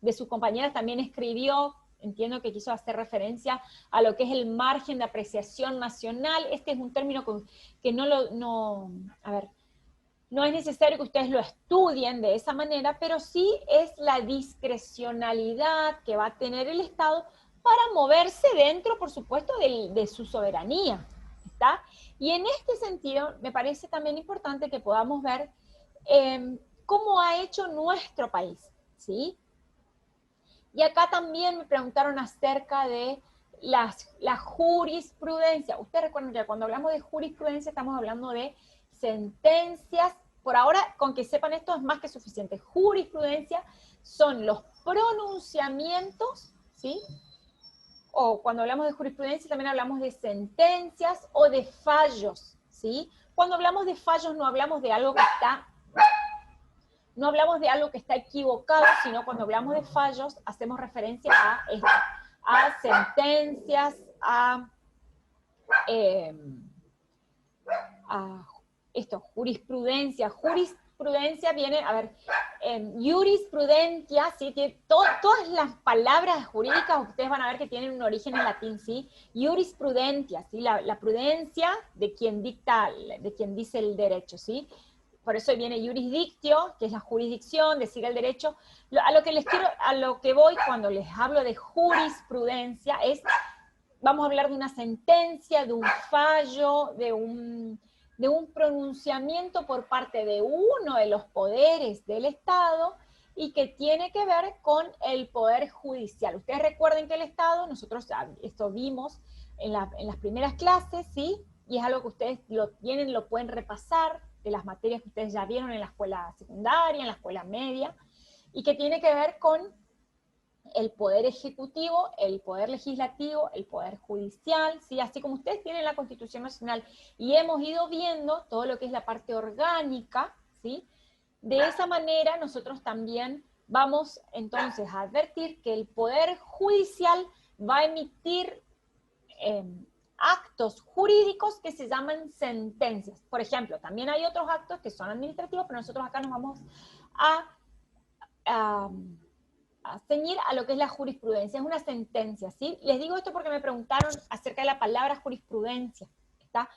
de sus compañeras también escribió, entiendo que quiso hacer referencia a lo que es el margen de apreciación nacional. Este es un término que no es necesario que ustedes lo estudien de esa manera, pero sí es la discrecionalidad que va a tener el Estado para moverse dentro, por supuesto, de su soberanía, ¿está? Y en este sentido, me parece también importante que podamos ver cómo ha hecho nuestro país, ¿sí? Y acá también me preguntaron acerca de la jurisprudencia. Ustedes recuerdan que cuando hablamos de jurisprudencia estamos hablando de sentencias. Por ahora, con que sepan esto es más que suficiente. Jurisprudencia son los pronunciamientos, ¿sí? O cuando hablamos de jurisprudencia también hablamos de sentencias o de fallos, ¿sí? Cuando hablamos de fallos no hablamos de algo que está equivocado, sino cuando hablamos de fallos hacemos referencia a sentencias, a jurisprudencia. Jurisprudencia viene, jurisprudencia, ¿sí? Todas las palabras jurídicas ustedes van a ver que tienen un origen en latín, ¿sí? Jurisprudencia, ¿sí? La prudencia de quien dice el derecho, ¿sí? Por eso viene jurisdictio, que es la jurisdicción, decir el derecho. A lo que voy cuando les hablo de jurisprudencia vamos a hablar de una sentencia, de un fallo, de un pronunciamiento por parte de uno de los poderes del Estado y que tiene que ver con el poder judicial. Ustedes recuerden que el Estado, nosotros esto vimos en las primeras clases, ¿sí? Y es algo que ustedes lo pueden repasar de las materias que ustedes ya vieron en la escuela secundaria, en la escuela media, y que tiene que ver con el poder ejecutivo, el poder legislativo, el poder judicial, ¿sí? Así como ustedes tienen la Constitución Nacional y hemos ido viendo todo lo que es la parte orgánica, ¿sí? De esa manera nosotros también vamos entonces a advertir que el poder judicial va a emitir actos jurídicos que se llaman sentencias. Por ejemplo, también hay otros actos que son administrativos, pero nosotros acá nos vamos a ceñir a lo que es la jurisprudencia. Es una sentencia, ¿sí? Les digo esto porque me preguntaron acerca de la palabra jurisprudencia, ¿está?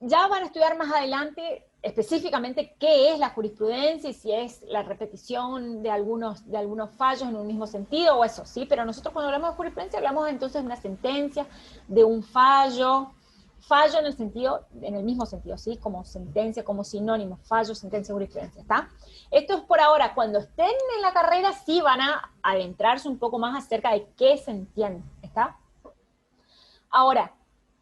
Ya van a estudiar más adelante específicamente qué es la jurisprudencia y si es la repetición de algunos fallos en un mismo sentido o eso, ¿sí? Pero nosotros cuando hablamos de jurisprudencia hablamos entonces de una sentencia, de un fallo en el mismo sentido, ¿sí? Como sentencia, como sinónimo, fallo, sentencia, jurisprudencia, ¿está? Esto es por ahora. Cuando estén en la carrera sí van a adentrarse un poco más acerca de qué se entiende, ¿está? Ahora,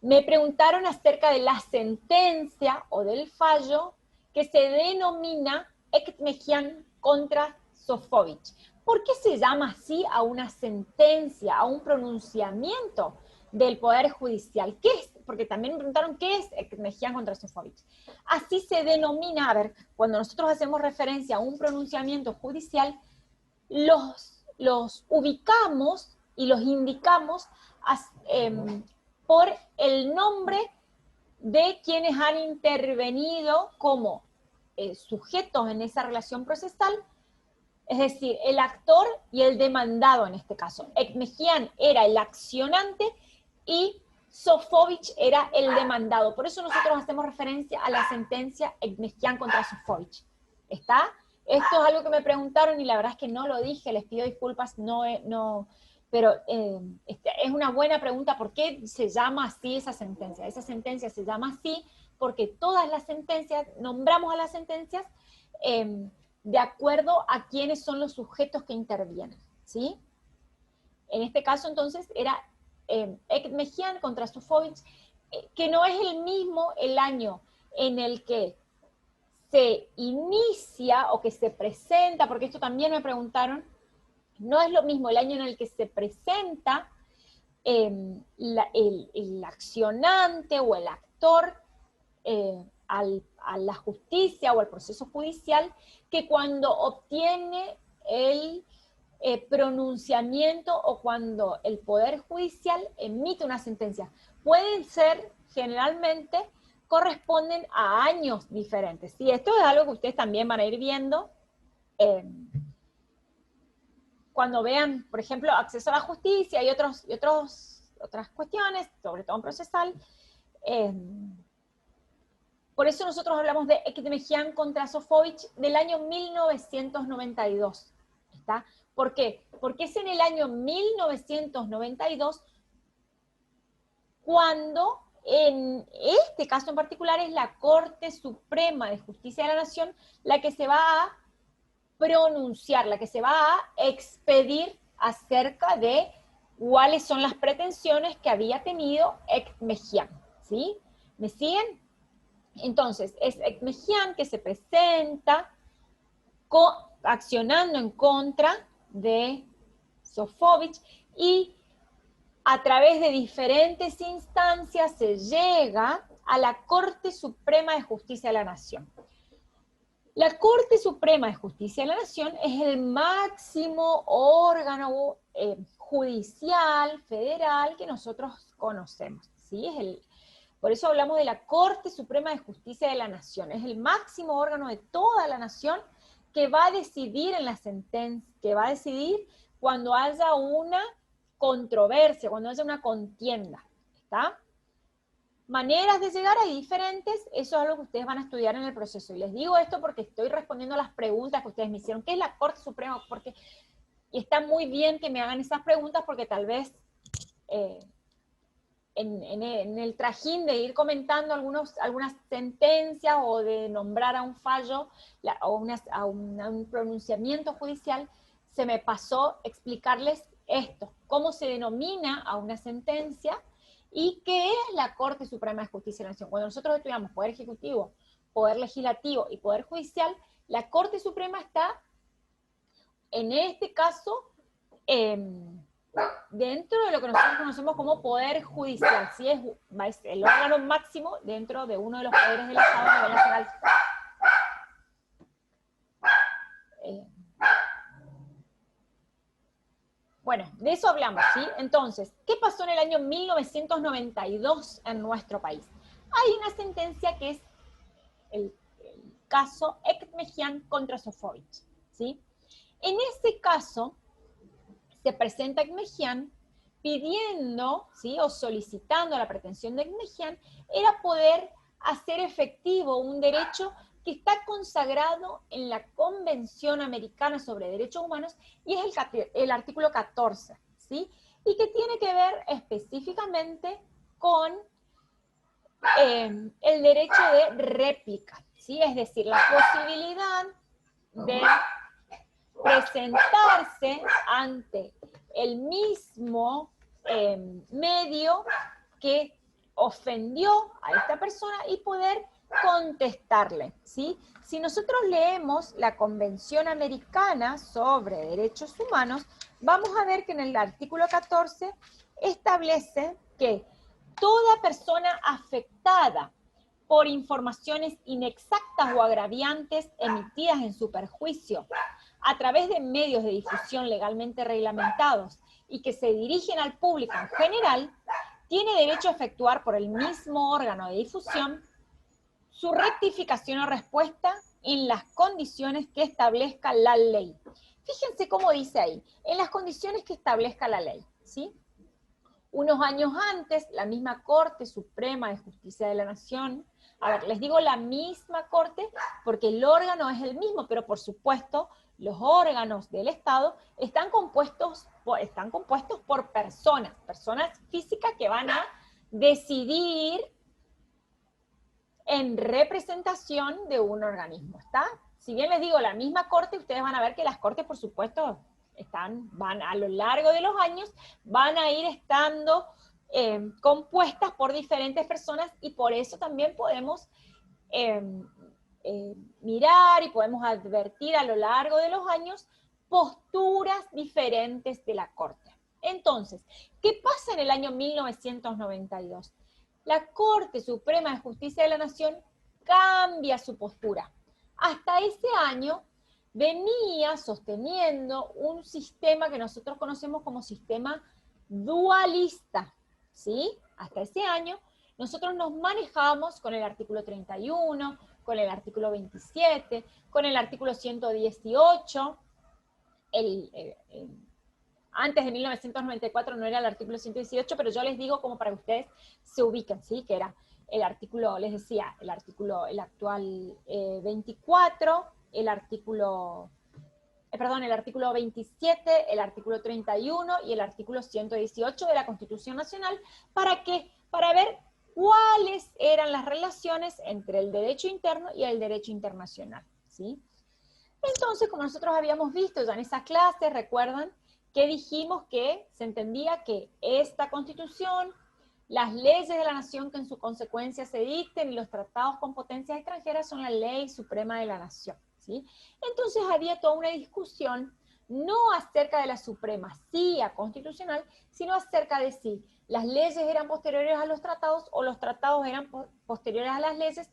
me preguntaron acerca de la sentencia o del fallo que se denomina Ekmejian contra Sofovich. ¿Por qué se llama así a una sentencia, a un pronunciamiento del Poder Judicial? ¿Qué es? Porque también me preguntaron qué es Ekmejian contra Sofovich. Así se denomina, cuando nosotros hacemos referencia a un pronunciamiento judicial, los ubicamos y los indicamos por el nombre de quienes han intervenido como sujetos en esa relación procesal, es decir, el actor y el demandado en este caso. Ekmejian era el accionante y Sofovich era el demandado. Por eso nosotros hacemos referencia a la sentencia Ekmejian contra Sofovich. ¿Está? Esto es algo que me preguntaron y la verdad es que no lo dije, les pido disculpas, pero es una buena pregunta. ¿Por qué se llama así esa sentencia? Esa sentencia se llama así porque todas las sentencias, nombramos a las sentencias de acuerdo a quiénes son los sujetos que intervienen, ¿sí? En este caso, entonces, era Ekmejian contra Sofovich, que no es el mismo el año en el que se inicia o que se presenta, porque esto también me preguntaron, no es lo mismo el año en el que se presenta el accionante o el actor a la justicia o al proceso judicial, que cuando obtiene el pronunciamiento o cuando el Poder Judicial emite una sentencia. Pueden ser, generalmente, corresponden a años diferentes. ¿Sí? Esto es algo que ustedes también van a ir viendo cuando vean, por ejemplo, acceso a la justicia y otras cuestiones, sobre todo en procesal. Por eso nosotros hablamos de Ekmejian contra Sofovich del año 1992. ¿Está? ¿Por qué? Porque es en el año 1992 cuando, en este caso en particular, es la Corte Suprema de Justicia de la Nación la que se va a pronunciar, la que se va a expedir acerca de cuáles son las pretensiones que había tenido Ekmejian, ¿sí? ¿Me siguen? Entonces, es Ekmejian que se presenta accionando en contra de Sofovich y a través de diferentes instancias se llega a la Corte Suprema de Justicia de la Nación. La Corte Suprema de Justicia de la Nación es el máximo órgano judicial, federal, que nosotros conocemos, ¿sí? Por eso hablamos de la Corte Suprema de Justicia de la Nación. Es el máximo órgano de toda la nación que va a decidir en la sentencia, que va a decidir cuando haya una controversia, cuando haya una contienda, ¿está? Maneras de llegar hay diferentes, eso es algo que ustedes van a estudiar en el proceso. Y les digo esto porque estoy respondiendo a las preguntas que ustedes me hicieron. ¿Qué es la Corte Suprema? Y está muy bien que me hagan esas preguntas porque tal vez en el trajín de ir comentando algunas sentencias o de nombrar a un fallo o a un pronunciamiento judicial, se me pasó explicarles esto, cómo se denomina a una sentencia y qué es la Corte Suprema de Justicia de la Nación. Cuando nosotros estudiamos Poder Ejecutivo, Poder Legislativo y Poder Judicial, la Corte Suprema está, en este caso, dentro de lo que nosotros conocemos como Poder Judicial, ¿sí? Es el órgano máximo dentro de uno de los poderes del Estado a nivel nacional. Bueno, de eso hablamos, ¿sí? Entonces, ¿qué pasó en el año 1992 en nuestro país? Hay una sentencia que es el caso Ekmejian contra Sofovich, ¿sí? En ese caso, se presenta Ekmejian pidiendo, ¿sí? O solicitando la pretensión de Ekmejian, era poder hacer efectivo un derecho que está consagrado en la Convención Americana sobre Derechos Humanos, y es el artículo 14, ¿sí? Y que tiene que ver específicamente con el derecho de réplica, ¿sí? Es decir, la posibilidad de presentarse ante el mismo medio que ofendió a esta persona y poder contestarle, ¿sí? Si nosotros leemos la Convención Americana sobre Derechos Humanos, vamos a ver que en el artículo 14 establece que toda persona afectada por informaciones inexactas o agraviantes emitidas en su perjuicio a través de medios de difusión legalmente reglamentados y que se dirigen al público en general, tiene derecho a efectuar por el mismo órgano de difusión su rectificación o respuesta en las condiciones que establezca la ley. Fíjense cómo dice ahí, en las condiciones que establezca la ley, ¿sí? Unos años antes, la misma Corte Suprema de Justicia de la Nación, a ver, les digo la misma Corte porque el órgano es el mismo, pero por supuesto los órganos del Estado están compuestos por personas físicas que van a decidir en representación de un organismo, ¿está? Si bien les digo la misma Corte, ustedes van a ver que las Cortes, por supuesto, van a lo largo de los años, van a ir estando compuestas por diferentes personas y por eso también podemos mirar y podemos advertir a lo largo de los años posturas diferentes de la Corte. Entonces, ¿qué pasa en el año 1992? La Corte Suprema de Justicia de la Nación cambia su postura. Hasta ese año venía sosteniendo un sistema que nosotros conocemos como sistema dualista, ¿sí? Hasta ese año nosotros nos manejamos con el artículo 31, con el artículo 27, con el artículo 118, antes de 1994 no era el artículo 118, pero yo les digo como para que ustedes se ubiquen, ¿sí? Que era el artículo, les decía, el actual 24, el artículo 27, el artículo 31 y el artículo 118 de la Constitución Nacional. ¿Para qué? Para ver cuáles eran las relaciones entre el derecho interno y el derecho internacional, ¿sí? Entonces, como nosotros habíamos visto ya en esa clase, recuerdan que dijimos que se entendía que esta Constitución, las leyes de la nación que en su consecuencia se dicten y los tratados con potencias extranjeras son la ley suprema de la nación, ¿sí? Entonces había toda una discusión no acerca de la supremacía constitucional, sino acerca de si las leyes eran posteriores a los tratados o los tratados eran posteriores a las leyes,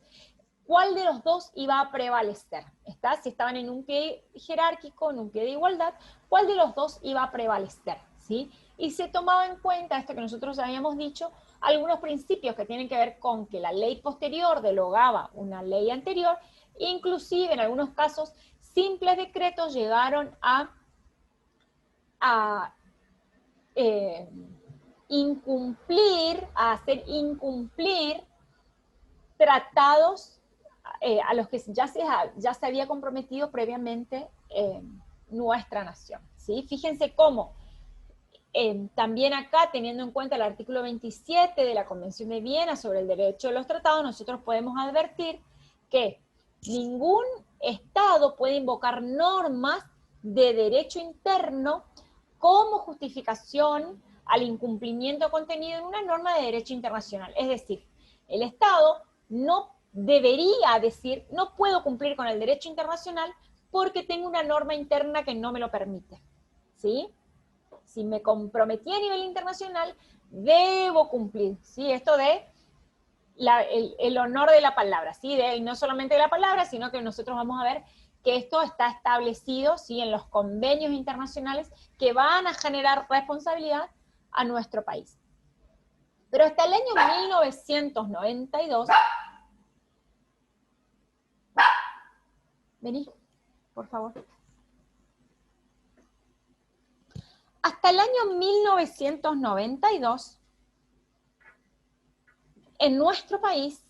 ¿cuál de los dos iba a prevalecer? ¿Está? Si estaban en un pie jerárquico, en un pie de igualdad, ¿cuál de los dos iba a prevalecer? ¿Sí? Y se tomaba en cuenta, esto que nosotros habíamos dicho, algunos principios que tienen que ver con que la ley posterior derogaba una ley anterior, inclusive en algunos casos simples decretos llegaron a hacer incumplir tratados a los que ya se había comprometido previamente nuestra nación, ¿sí? Fíjense cómo también acá, teniendo en cuenta el artículo 27 de la Convención de Viena sobre el derecho de los tratados, nosotros podemos advertir que ningún Estado puede invocar normas de derecho interno como justificación al incumplimiento contenido en una norma de derecho internacional. Es decir, el Estado no debería decir, no puedo cumplir con el derecho internacional porque tengo una norma interna que no me lo permite, ¿sí? Si me comprometí a nivel internacional, debo cumplir, ¿sí? Esto de el honor de la palabra, ¿sí? No solamente de la palabra, sino que nosotros vamos a ver que esto está establecido, ¿sí? En los convenios internacionales que van a generar responsabilidad a nuestro país. Pero hasta el año 1992, vení, por favor. Hasta el año 1992, en nuestro país,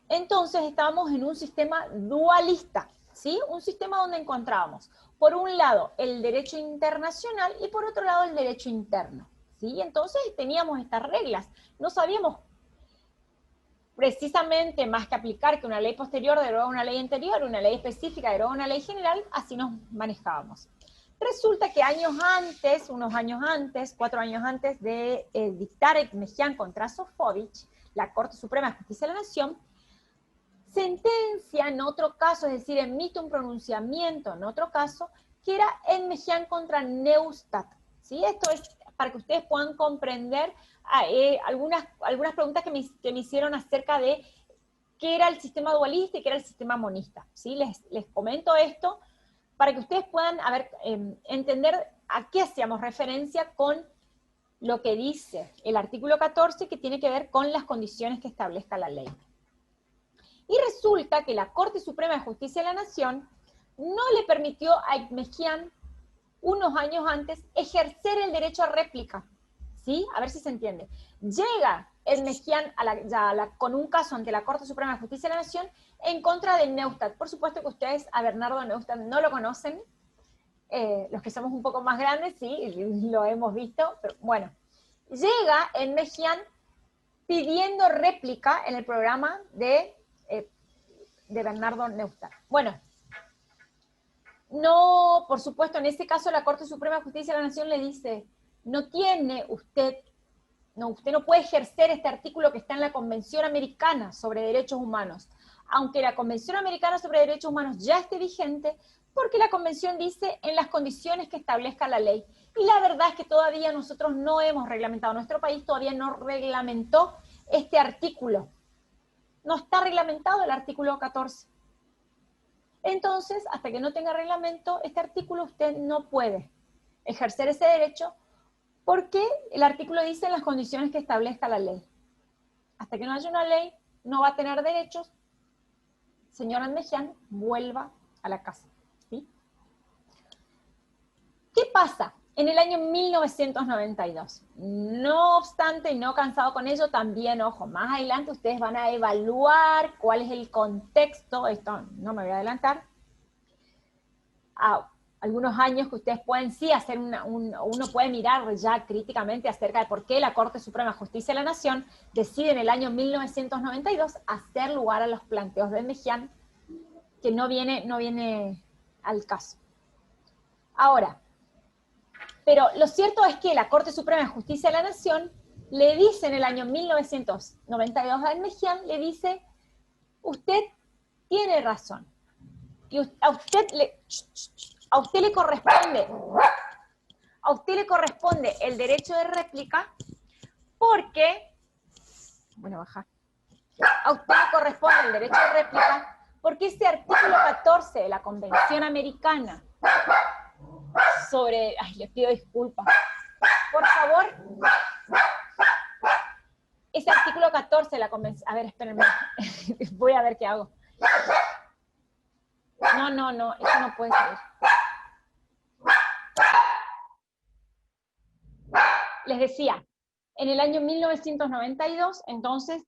entonces estábamos en un sistema dualista, ¿sí? Un sistema donde encontrábamos, por un lado, el derecho internacional y por otro lado, el derecho interno, ¿sí? Entonces teníamos estas reglas, no sabíamos precisamente más que aplicar que una ley posterior deroga una ley anterior, una ley específica deroga una ley general, así nos manejábamos. Resulta que unos años antes, 4 años antes de dictar el Mejián contra Sofovich, la Corte Suprema de Justicia de la Nación sentencia en otro caso, es decir, emite un pronunciamiento en otro caso, que era el Mejián contra Neustadt, ¿sí? Esto es para que ustedes puedan comprender algunas preguntas que me hicieron acerca de qué era el sistema dualista y qué era el sistema monista, ¿sí? Les comento esto para que ustedes puedan entender a qué hacíamos referencia con lo que dice el artículo 14, que tiene que ver con las condiciones que establezca la ley. Y resulta que la Corte Suprema de Justicia de la Nación no le permitió a Ekmejian, unos años antes, ejercer el derecho a réplica. ¿Sí? A ver si se entiende. Llega Ekmejian con un caso ante la Corte Suprema de Justicia de la Nación en contra de Neustadt. Por supuesto que ustedes a Bernardo Neustadt no lo conocen. Los que somos un poco más grandes, sí, lo hemos visto. Pero bueno, llega Ekmejian pidiendo réplica en el programa de Bernardo Neustadt. Bueno, no, por supuesto, en ese caso la Corte Suprema de Justicia de la Nación le dice, usted no puede ejercer este artículo que está en la Convención Americana sobre Derechos Humanos, aunque la Convención Americana sobre Derechos Humanos ya esté vigente, porque la Convención dice en las condiciones que establezca la ley. Y la verdad es que todavía nosotros no hemos reglamentado, nuestro país todavía no reglamentó este artículo. No está reglamentado el artículo 14. Entonces, hasta que no tenga reglamento, este artículo usted no puede ejercer ese derecho porque el artículo dice en las condiciones que establezca la ley. Hasta que no haya una ley, no va a tener derechos. Señor Ekmejian, vuelva a la casa. ¿Sí? ¿Qué pasa? En el año 1992. No obstante, y no cansado con ello, también, ojo, más adelante ustedes van a evaluar cuál es el contexto, esto no me voy a adelantar, a algunos años que ustedes pueden sí hacer uno puede mirar ya críticamente acerca de por qué la Corte Suprema de Justicia de la Nación decide en el año 1992 hacer lugar a los planteos de Ekmejian, que no viene al caso. Ahora, pero lo cierto es que la Corte Suprema de Justicia de la Nación le dice en el año 1992 a Ekmejian, le dice, usted tiene razón. Y a usted le corresponde el derecho de réplica porque, a usted le corresponde el derecho de réplica porque ese artículo 14 de la Convención Americana sobre, les pido disculpas, por favor, ese artículo 14 de la Convención, a ver, espérenme, voy a ver qué hago. No, eso no puede ser. Les decía, en el año 1992, entonces,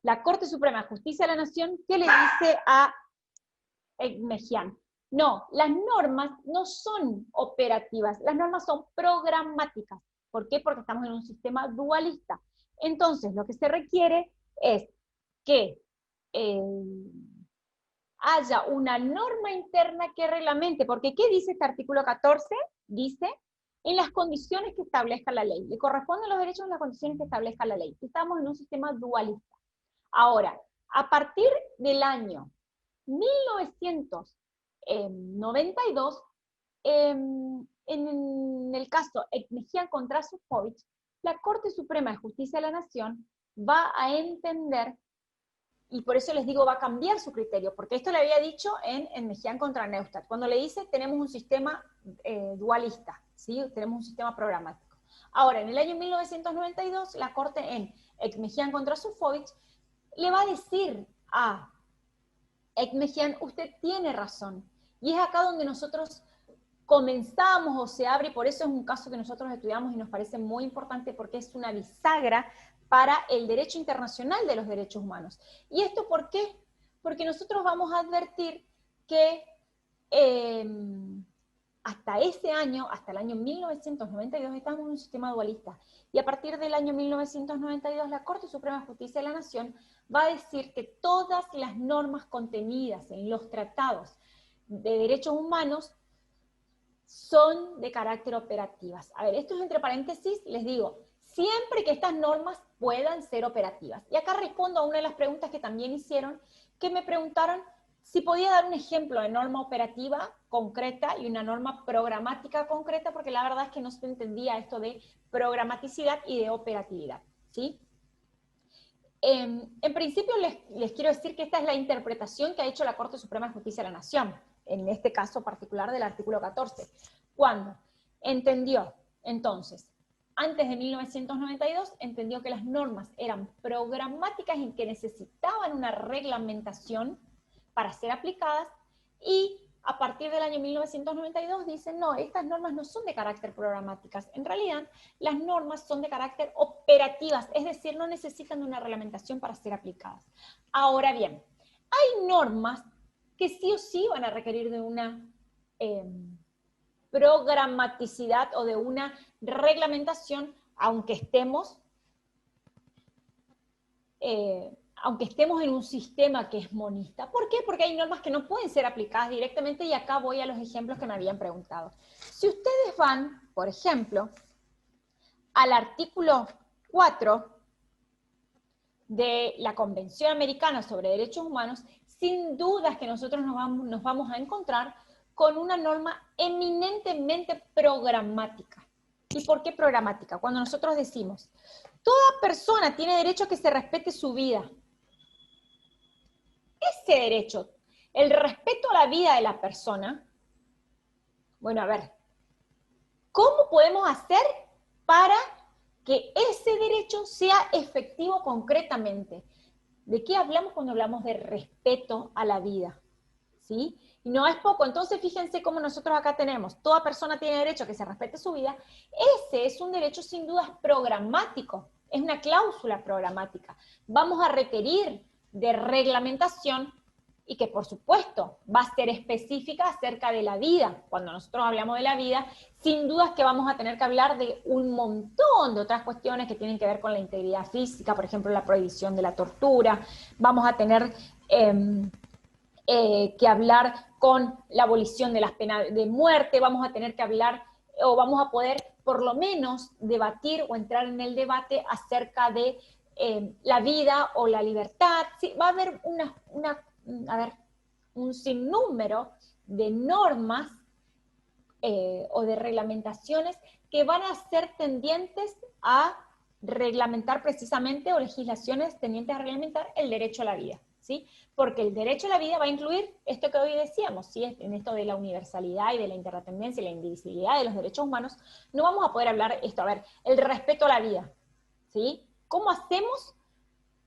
la Corte Suprema de Justicia de la Nación, ¿qué le dice a Ekmejian? No, las normas no son operativas, las normas son programáticas. ¿Por qué? Porque estamos en un sistema dualista. Entonces, lo que se requiere es que haya una norma interna que reglamente, porque ¿qué dice este artículo 14? Dice, en las condiciones que establezca la ley. Le corresponden los derechos en las condiciones que establezca la ley. Estamos en un sistema dualista. Ahora, a partir del año 1992, en el caso Ekmejian contra Sofovich, la Corte Suprema de Justicia de la Nación va a entender, y por eso les digo, va a cambiar su criterio, porque esto le había dicho en Ekmejian contra Neustadt, cuando le dice tenemos un sistema dualista, ¿sí? Tenemos un sistema programático. Ahora, en el año 1992, la Corte en Ekmejian contra Sofovich le va a decir a Ekmejian, usted tiene razón. Y es acá donde nosotros comenzamos o se abre, y por eso es un caso que nosotros estudiamos y nos parece muy importante porque es una bisagra para el derecho internacional de los derechos humanos. ¿Y esto por qué? Porque nosotros vamos a advertir que hasta ese año, hasta el año 1992, estamos en un sistema dualista. Y a partir del año 1992, la Corte Suprema de Justicia de la Nación va a decir que todas las normas contenidas en los tratados de derechos humanos son de carácter operativas. A ver, esto es entre paréntesis, les digo, siempre que estas normas puedan ser operativas. Y acá respondo a una de las preguntas que también hicieron, que me preguntaron si podía dar un ejemplo de norma operativa concreta y una norma programática concreta, porque la verdad es que no se entendía esto de programaticidad y de operatividad, ¿sí? En principio les quiero decir que esta es la interpretación que ha hecho la Corte Suprema de Justicia de la Nación. en este caso particular del artículo 14, cuando entendió, entonces, antes de 1992, entendió que las normas eran programáticas y que necesitaban una reglamentación para ser aplicadas, y a partir del año 1992 dicen, no, estas normas no son de carácter programáticas, en realidad las normas son de carácter operativas, es decir, no necesitan de una reglamentación para ser aplicadas. Ahora bien, hay normas que sí o sí van a requerir de una programaticidad o de una reglamentación, aunque estemos en un sistema que es monista. ¿Por qué? Porque hay normas que no pueden ser aplicadas directamente, y acá voy a los ejemplos que me habían preguntado. Si ustedes van, por ejemplo, al artículo 4 de la Convención Americana sobre Derechos Humanos, sin dudas que nosotros nos vamos a encontrar con una norma eminentemente programática. ¿Y por qué programática? Cuando nosotros decimos, toda persona tiene derecho a que se respete su vida. Ese derecho, el respeto a la vida de la persona, bueno, a ver, ¿cómo podemos hacer para que ese derecho sea efectivo concretamente? ¿De qué hablamos cuando hablamos de respeto a la vida? ¿Sí? Y no es poco. Entonces, fíjense cómo nosotros acá tenemos, toda persona tiene derecho a que se respete su vida. Ese es un derecho sin dudas programático, es una cláusula programática. Vamos a requerir de reglamentación y que, por supuesto, va a ser específica acerca de la vida. Cuando nosotros hablamos de la vida, sin dudas que vamos a tener que hablar de un montón de otras cuestiones que tienen que ver con la integridad física, por ejemplo, la prohibición de la tortura. Vamos a tener que hablar con la abolición de las penas de muerte, vamos a tener que hablar, o vamos a poder por lo menos debatir o entrar en el debate acerca de la vida o la libertad. Sí, va a haber un sinnúmero de normas o de reglamentaciones que van a ser tendientes a reglamentar precisamente, o legislaciones tendientes a reglamentar el derecho a la vida, ¿sí? Porque el derecho a la vida va a incluir esto que hoy decíamos, ¿sí? En esto de la universalidad y de la interdependencia y la indivisibilidad de los derechos humanos, no vamos a poder hablar esto, a ver, el respeto a la vida, ¿sí? ¿Cómo hacemos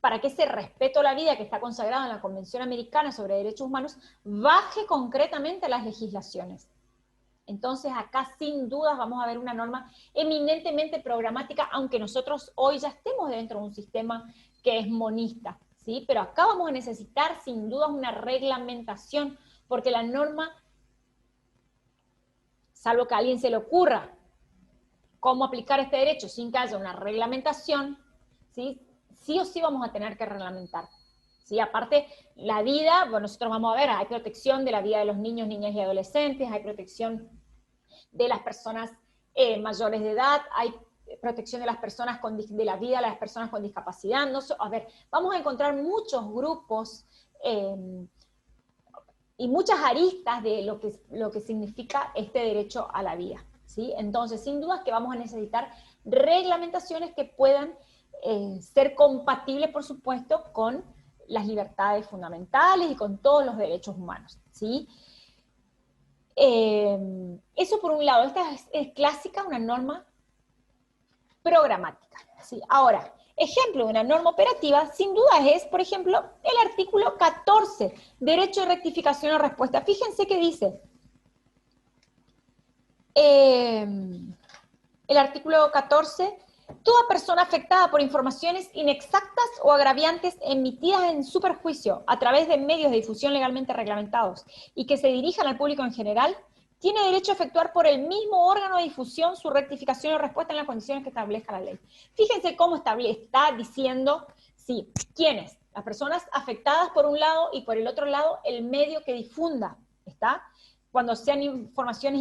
para que ese respeto a la vida que está consagrado en la Convención Americana sobre Derechos Humanos baje concretamente a las legislaciones? Entonces acá sin dudas vamos a ver una norma eminentemente programática, aunque nosotros hoy ya estemos dentro de un sistema que es monista, ¿sí? Pero acá vamos a necesitar sin dudas una reglamentación, porque la norma, salvo que a alguien se le ocurra cómo aplicar este derecho sin que haya una reglamentación, ¿sí? Sí o sí vamos a tener que reglamentar. ¿Sí? Aparte, la vida, bueno, nosotros vamos a ver, hay protección de la vida de los niños, niñas y adolescentes, hay protección de las personas mayores de edad, hay protección de las personas de la vida de las personas con discapacidad. No, a ver, vamos a encontrar muchos grupos y muchas aristas de lo que significa este derecho a la vida, ¿sí? Entonces, sin duda que vamos a necesitar reglamentaciones que puedan ser compatibles, por supuesto, con las libertades fundamentales y con todos los derechos humanos, ¿sí? Eso por un lado, esta es clásica, una norma programática, ¿sí? Ahora, ejemplo de una norma operativa, sin duda es, por ejemplo, el artículo 14, derecho de rectificación o respuesta. Fíjense que dice, el artículo 14, toda persona afectada por informaciones inexactas o agraviantes emitidas en su perjuicio a través de medios de difusión legalmente reglamentados y que se dirijan al público en general, tiene derecho a efectuar por el mismo órgano de difusión su rectificación o respuesta en las condiciones que establezca la ley. Fíjense cómo está diciendo, sí, ¿quiénes? Las personas afectadas por un lado y por el otro lado el medio que difunda, ¿está? Cuando sean informaciones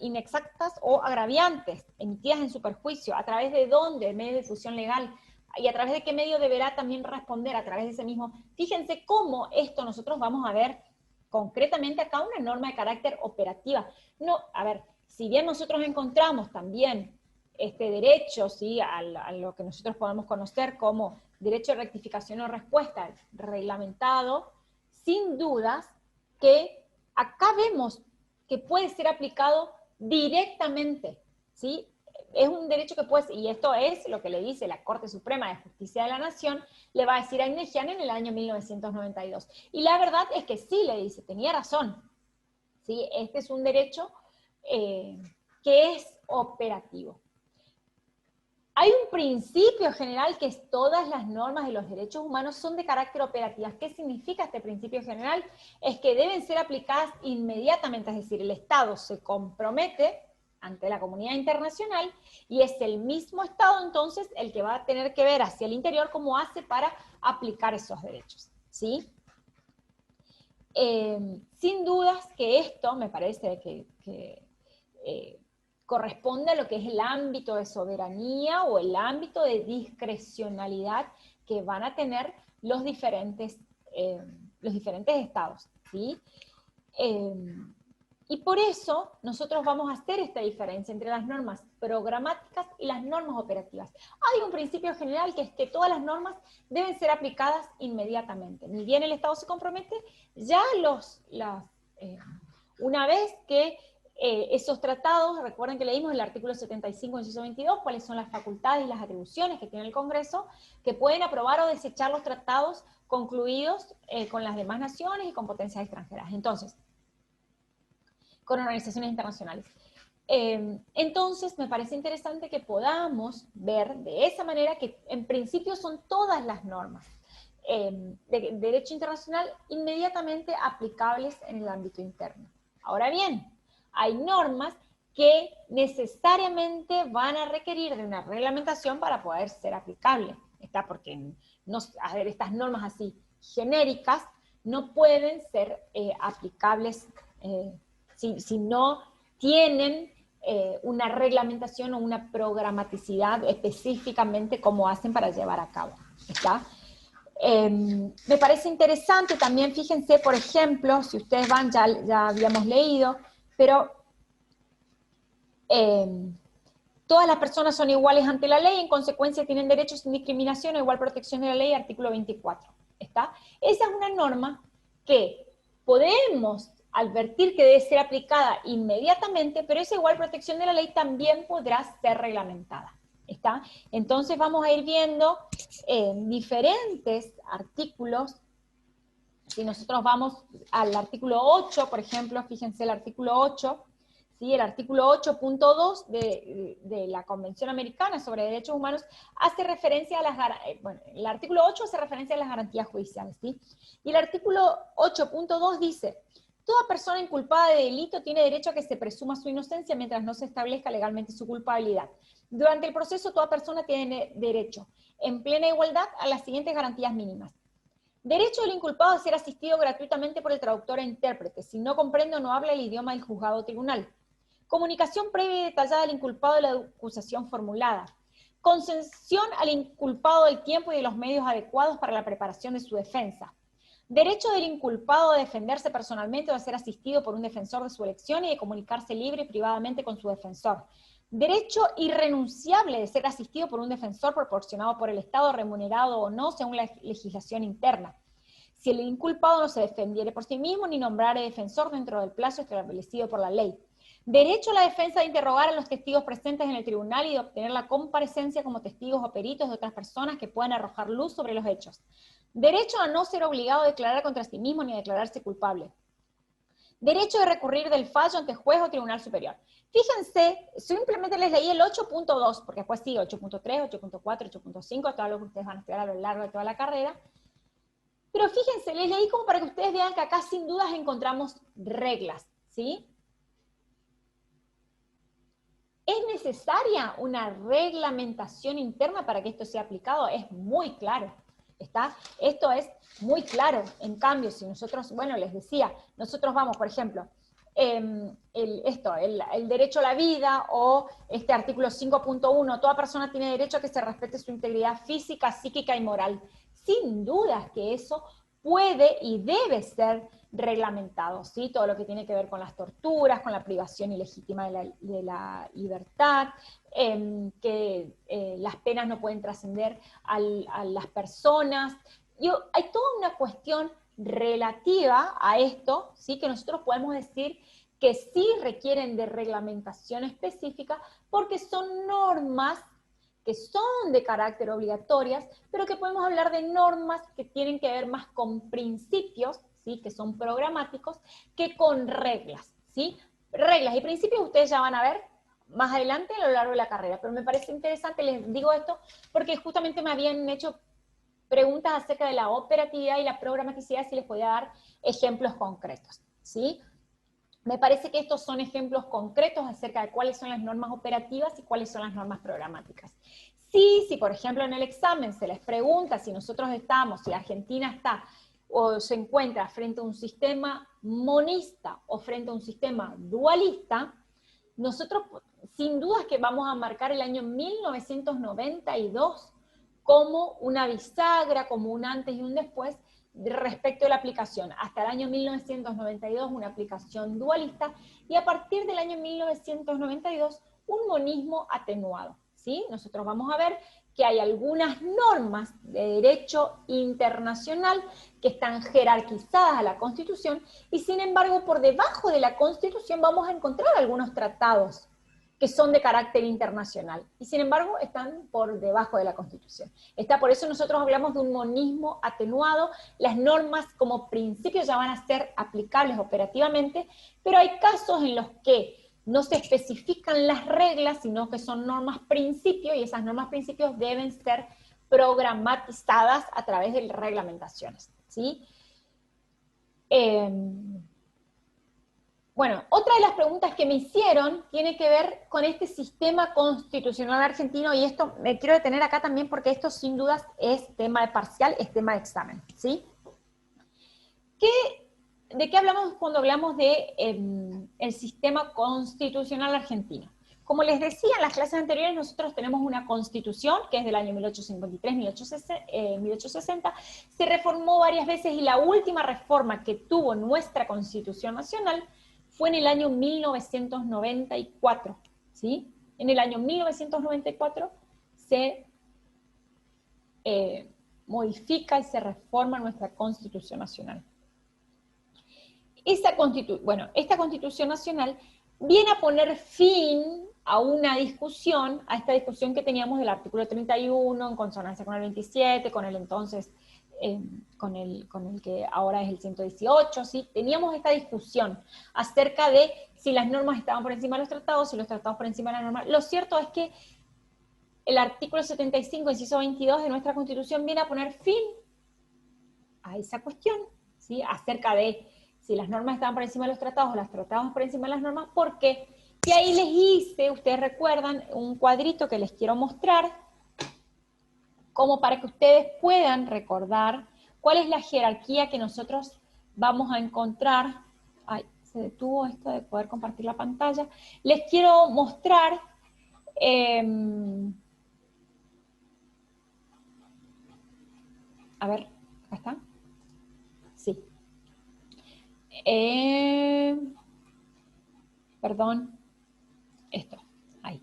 inexactas o agraviantes, emitidas en su perjuicio, ¿a través de dónde? El medio de difusión legal. ¿Y a través de qué medio deberá también responder? A través de ese mismo. Fíjense cómo esto nosotros vamos a ver concretamente acá una norma de carácter operativa. No, a ver, si bien nosotros encontramos también este derecho, ¿sí? a lo que nosotros podemos conocer como derecho de rectificación o respuesta reglamentado, sin dudas que acá vemos que puede ser aplicado directamente, ¿sí? Es un derecho que puede, y esto es lo que le dice la Corte Suprema de Justicia de la Nación, le va a decir a Ignegian en el año 1992. Y la verdad es que sí, le dice, tenía razón, ¿sí? Este es un derecho que es operativo. Hay un principio general que es todas las normas de los derechos humanos son de carácter operativo. ¿Qué significa este principio general? Es que deben ser aplicadas inmediatamente, es decir, el Estado se compromete ante la comunidad internacional y es el mismo Estado entonces el que va a tener que ver hacia el interior cómo hace para aplicar esos derechos, ¿sí? Sin dudas que esto me parece que corresponde a lo que es el ámbito de soberanía o el ámbito de discrecionalidad que van a tener los diferentes estados, ¿sí? Y por eso nosotros vamos a hacer esta diferencia entre las normas programáticas y las normas operativas. Hay un principio general que es que todas las normas deben ser aplicadas inmediatamente. Ni bien el Estado se compromete, ya una vez que esos tratados, recuerden que leímos el artículo 75, inciso 22, cuáles son las facultades y las atribuciones que tiene el Congreso, que pueden aprobar o desechar los tratados concluidos con las demás naciones y con potencias extranjeras. Entonces, con organizaciones internacionales. Entonces, me parece interesante que podamos ver de esa manera que en principio son todas las normas de derecho internacional inmediatamente aplicables en el ámbito interno. Ahora bien, hay normas que necesariamente van a requerir de una reglamentación para poder ser aplicable. ¿Está? Porque a ver, estas normas así genéricas no pueden ser aplicables si no tienen una reglamentación o una programaticidad específicamente como hacen para llevar a cabo. ¿Está? Me parece interesante también, fíjense, por ejemplo, si ustedes van, ya habíamos leído, pero todas las personas son iguales ante la ley, en consecuencia tienen derechos sin discriminación o igual protección de la ley, artículo 24. ¿Está? Esa es una norma que podemos advertir que debe ser aplicada inmediatamente, pero esa igual protección de la ley también podrá ser reglamentada. ¿Está? Entonces vamos a ir viendo diferentes artículos. Si nosotros vamos al artículo 8, por ejemplo, fíjense el artículo 8, ¿sí? El artículo 8.2 de la Convención Americana sobre Derechos Humanos hace referencia a las el artículo 8 hace referencia a las garantías judiciales, ¿sí? Y el artículo 8.2 dice: toda persona inculpada de delito tiene derecho a que se presuma su inocencia mientras no se establezca legalmente su culpabilidad. Durante el proceso, toda persona tiene derecho, en plena igualdad, a las siguientes garantías mínimas. Derecho del inculpado a ser asistido gratuitamente por el traductor e intérprete, si no comprende o no habla el idioma del juzgado o tribunal. Comunicación previa y detallada al inculpado de la acusación formulada. Concesión al inculpado del tiempo y de los medios adecuados para la preparación de su defensa. Derecho del inculpado a defenderse personalmente o a ser asistido por un defensor de su elección y de comunicarse libre y privadamente con su defensor. Derecho irrenunciable de ser asistido por un defensor proporcionado por el Estado, remunerado o no, según la legislación interna. Si el inculpado no se defendiere por sí mismo ni nombrare defensor dentro del plazo establecido por la ley. Derecho a la defensa de interrogar a los testigos presentes en el tribunal y de obtener la comparecencia como testigos o peritos de otras personas que puedan arrojar luz sobre los hechos. Derecho a no ser obligado a declarar contra sí mismo ni a declararse culpable. Derecho de recurrir del fallo ante juez o tribunal superior. Fíjense, simplemente les leí el 8.2, porque después sigue 8.3, 8.4, 8.5, todo lo que ustedes van a estudiar a lo largo de toda la carrera. Pero fíjense, les leí como para que ustedes vean que acá sin dudas encontramos reglas, ¿sí? ¿Es necesaria una reglamentación interna para que esto sea aplicado? Es muy claro, ¿está? Esto es muy claro. En cambio, si nosotros, bueno, les decía, nosotros vamos, por ejemplo, el derecho a la vida o este artículo 5.1, toda persona tiene derecho a que se respete su integridad física, psíquica y moral. Sin dudas que eso puede y debe ser reglamentado, ¿sí? Todo lo que tiene que ver con las torturas, con la privación ilegítima de la libertad, que las penas no pueden trascender a las personas. Hay toda una cuestión relativa a esto, ¿sí? Que nosotros podemos decir que sí requieren de reglamentación específica porque son normas que son de carácter obligatorias, pero que podemos hablar de normas que tienen que ver más con principios, ¿sí? Que son programáticos, que con reglas, ¿sí? Reglas y principios ustedes ya van a ver más adelante a lo largo de la carrera, pero me parece interesante, les digo esto, porque justamente me habían hecho preguntas acerca de la operatividad y la programaticidad, si les podía dar ejemplos concretos, ¿sí? Me parece que estos son ejemplos concretos acerca de cuáles son las normas operativas y cuáles son las normas programáticas. Sí, si por ejemplo en el examen se les pregunta si nosotros estamos, si Argentina está o se encuentra frente a un sistema monista o frente a un sistema dualista, nosotros sin duda que vamos a marcar el año 1992 como una bisagra, como un antes y un después, respecto a la aplicación. Hasta el año 1992 una aplicación dualista y a partir del año 1992 un monismo atenuado, ¿sí? Nosotros vamos a ver que hay algunas normas de derecho internacional que están jerarquizadas a la Constitución y sin embargo por debajo de la Constitución vamos a encontrar algunos tratados que son de carácter internacional, y sin embargo están por debajo de la Constitución. Por eso nosotros hablamos de un monismo atenuado, las normas como principio ya van a ser aplicables operativamente, pero hay casos en los que no se especifican las reglas, sino que son normas principio, y esas normas principios deben ser programatizadas a través de reglamentaciones, ¿sí? Bueno, otra de las preguntas que me hicieron tiene que ver con este sistema constitucional argentino, y esto me quiero detener acá también porque esto sin dudas es tema de parcial, es tema de examen, ¿sí? ¿De qué hablamos cuando hablamos de el sistema constitucional argentino? Como les decía en las clases anteriores, nosotros tenemos una constitución que es del año 1853-1860, se reformó varias veces y la última reforma que tuvo nuestra Constitución Nacional fue en el año 1994, ¿sí? En el año 1994 se modifica y se reforma nuestra Constitución Nacional. Esta Constitución Nacional viene a poner fin a una discusión, a esta discusión que teníamos del artículo 31, en consonancia con el 27, con el entonces, con el que ahora es el 118, ¿sí? Teníamos esta discusión acerca de si las normas estaban por encima de los tratados, si los tratados por encima de las normas. Lo cierto es que el artículo 75, inciso 22 de nuestra Constitución viene a poner fin a esa cuestión, ¿sí? Acerca de si las normas estaban por encima de los tratados o los tratados por encima de las normas, porque y ahí les hice, ustedes recuerdan, un cuadrito que les quiero mostrar, como para que ustedes puedan recordar cuál es la jerarquía que nosotros vamos a encontrar. Ay, se detuvo esto de poder compartir la pantalla. Les quiero mostrar a ver, ¿acá está? Sí. Perdón. Esto, ahí.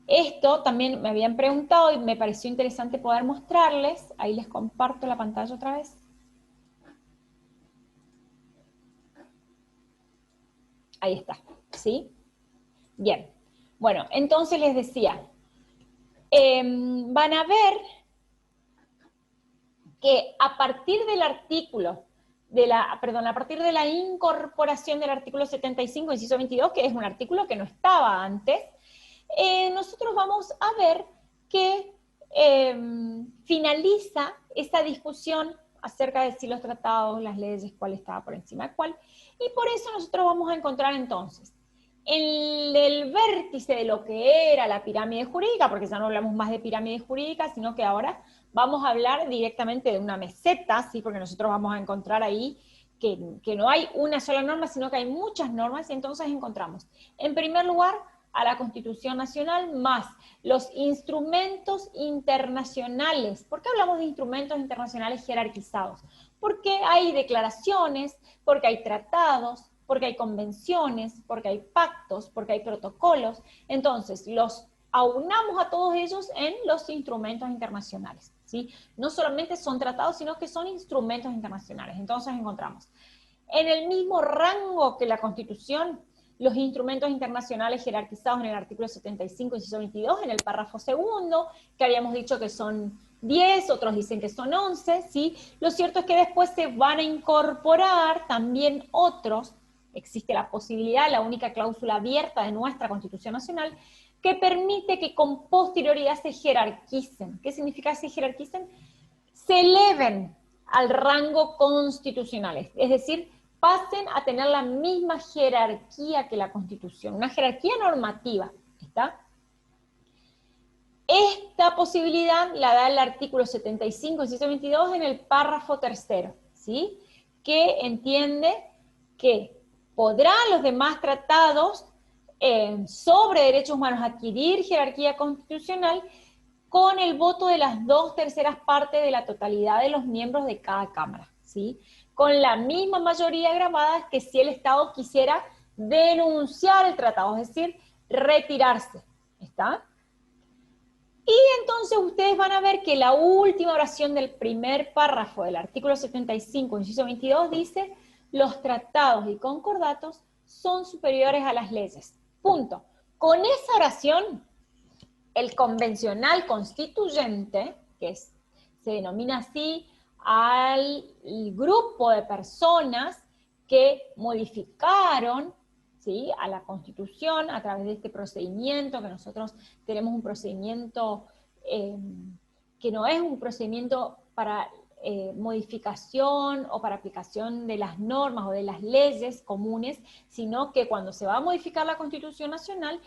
Esto también me habían preguntado y me pareció interesante poder mostrarles. Ahí les comparto la pantalla otra vez. Ahí está, ¿sí? Bien. Bueno, entonces les decía, van a ver que a partir del artículo, a partir de la incorporación del artículo 75, inciso 22, que es un artículo que no estaba antes, nosotros vamos a ver que finaliza esta discusión acerca de si los tratados, las leyes, cuál estaba por encima de cuál, y por eso nosotros vamos a encontrar entonces en el vértice de lo que era la pirámide jurídica, porque ya no hablamos más de pirámide jurídica, sino que ahora vamos a hablar directamente de una meseta, ¿sí? Porque nosotros vamos a encontrar ahí que no hay una sola norma, sino que hay muchas normas, y entonces encontramos, en primer lugar, a la Constitución Nacional, más los instrumentos internacionales. ¿Por qué hablamos de instrumentos internacionales jerarquizados? Porque hay declaraciones, porque hay tratados, porque hay convenciones, porque hay pactos, porque hay protocolos. Entonces, los aunamos a todos ellos en los instrumentos internacionales, ¿sí? No solamente son tratados, sino que son instrumentos internacionales. Entonces encontramos en el mismo rango que la Constitución, los instrumentos internacionales jerarquizados en el artículo 75, inciso 22, en el párrafo segundo, que habíamos dicho que son 10, otros dicen que son 11, ¿sí? Lo cierto es que después se van a incorporar también otros, existe la posibilidad, la única cláusula abierta de nuestra Constitución Nacional, que permite que con posterioridad se jerarquicen. ¿Qué significa se jerarquicen? Se eleven al rango constitucional, es decir, pasen a tener la misma jerarquía que la Constitución, una jerarquía normativa, ¿está? Esta posibilidad la da el artículo 75, inciso 22, en el párrafo tercero, ¿sí? Que entiende que podrán los demás tratados sobre derechos humanos adquirir jerarquía constitucional con el voto de las 2/3 partes de la totalidad de los miembros de cada cámara, ¿sí? Con la misma mayoría agravada que si el Estado quisiera denunciar el tratado, es decir, retirarse, ¿está? Y entonces ustedes van a ver que la última oración del primer párrafo del artículo 75, inciso 22, dice: los tratados y concordatos son superiores a las leyes. Punto. Con esa oración, el convencional constituyente, se denomina así al grupo de personas que modificaron, ¿sí?, a la Constitución a través de este procedimiento, que nosotros tenemos un procedimiento que no es un procedimiento para modificación o para aplicación de las normas o de las leyes comunes, sino que cuando se va a modificar la Constitución Nacional,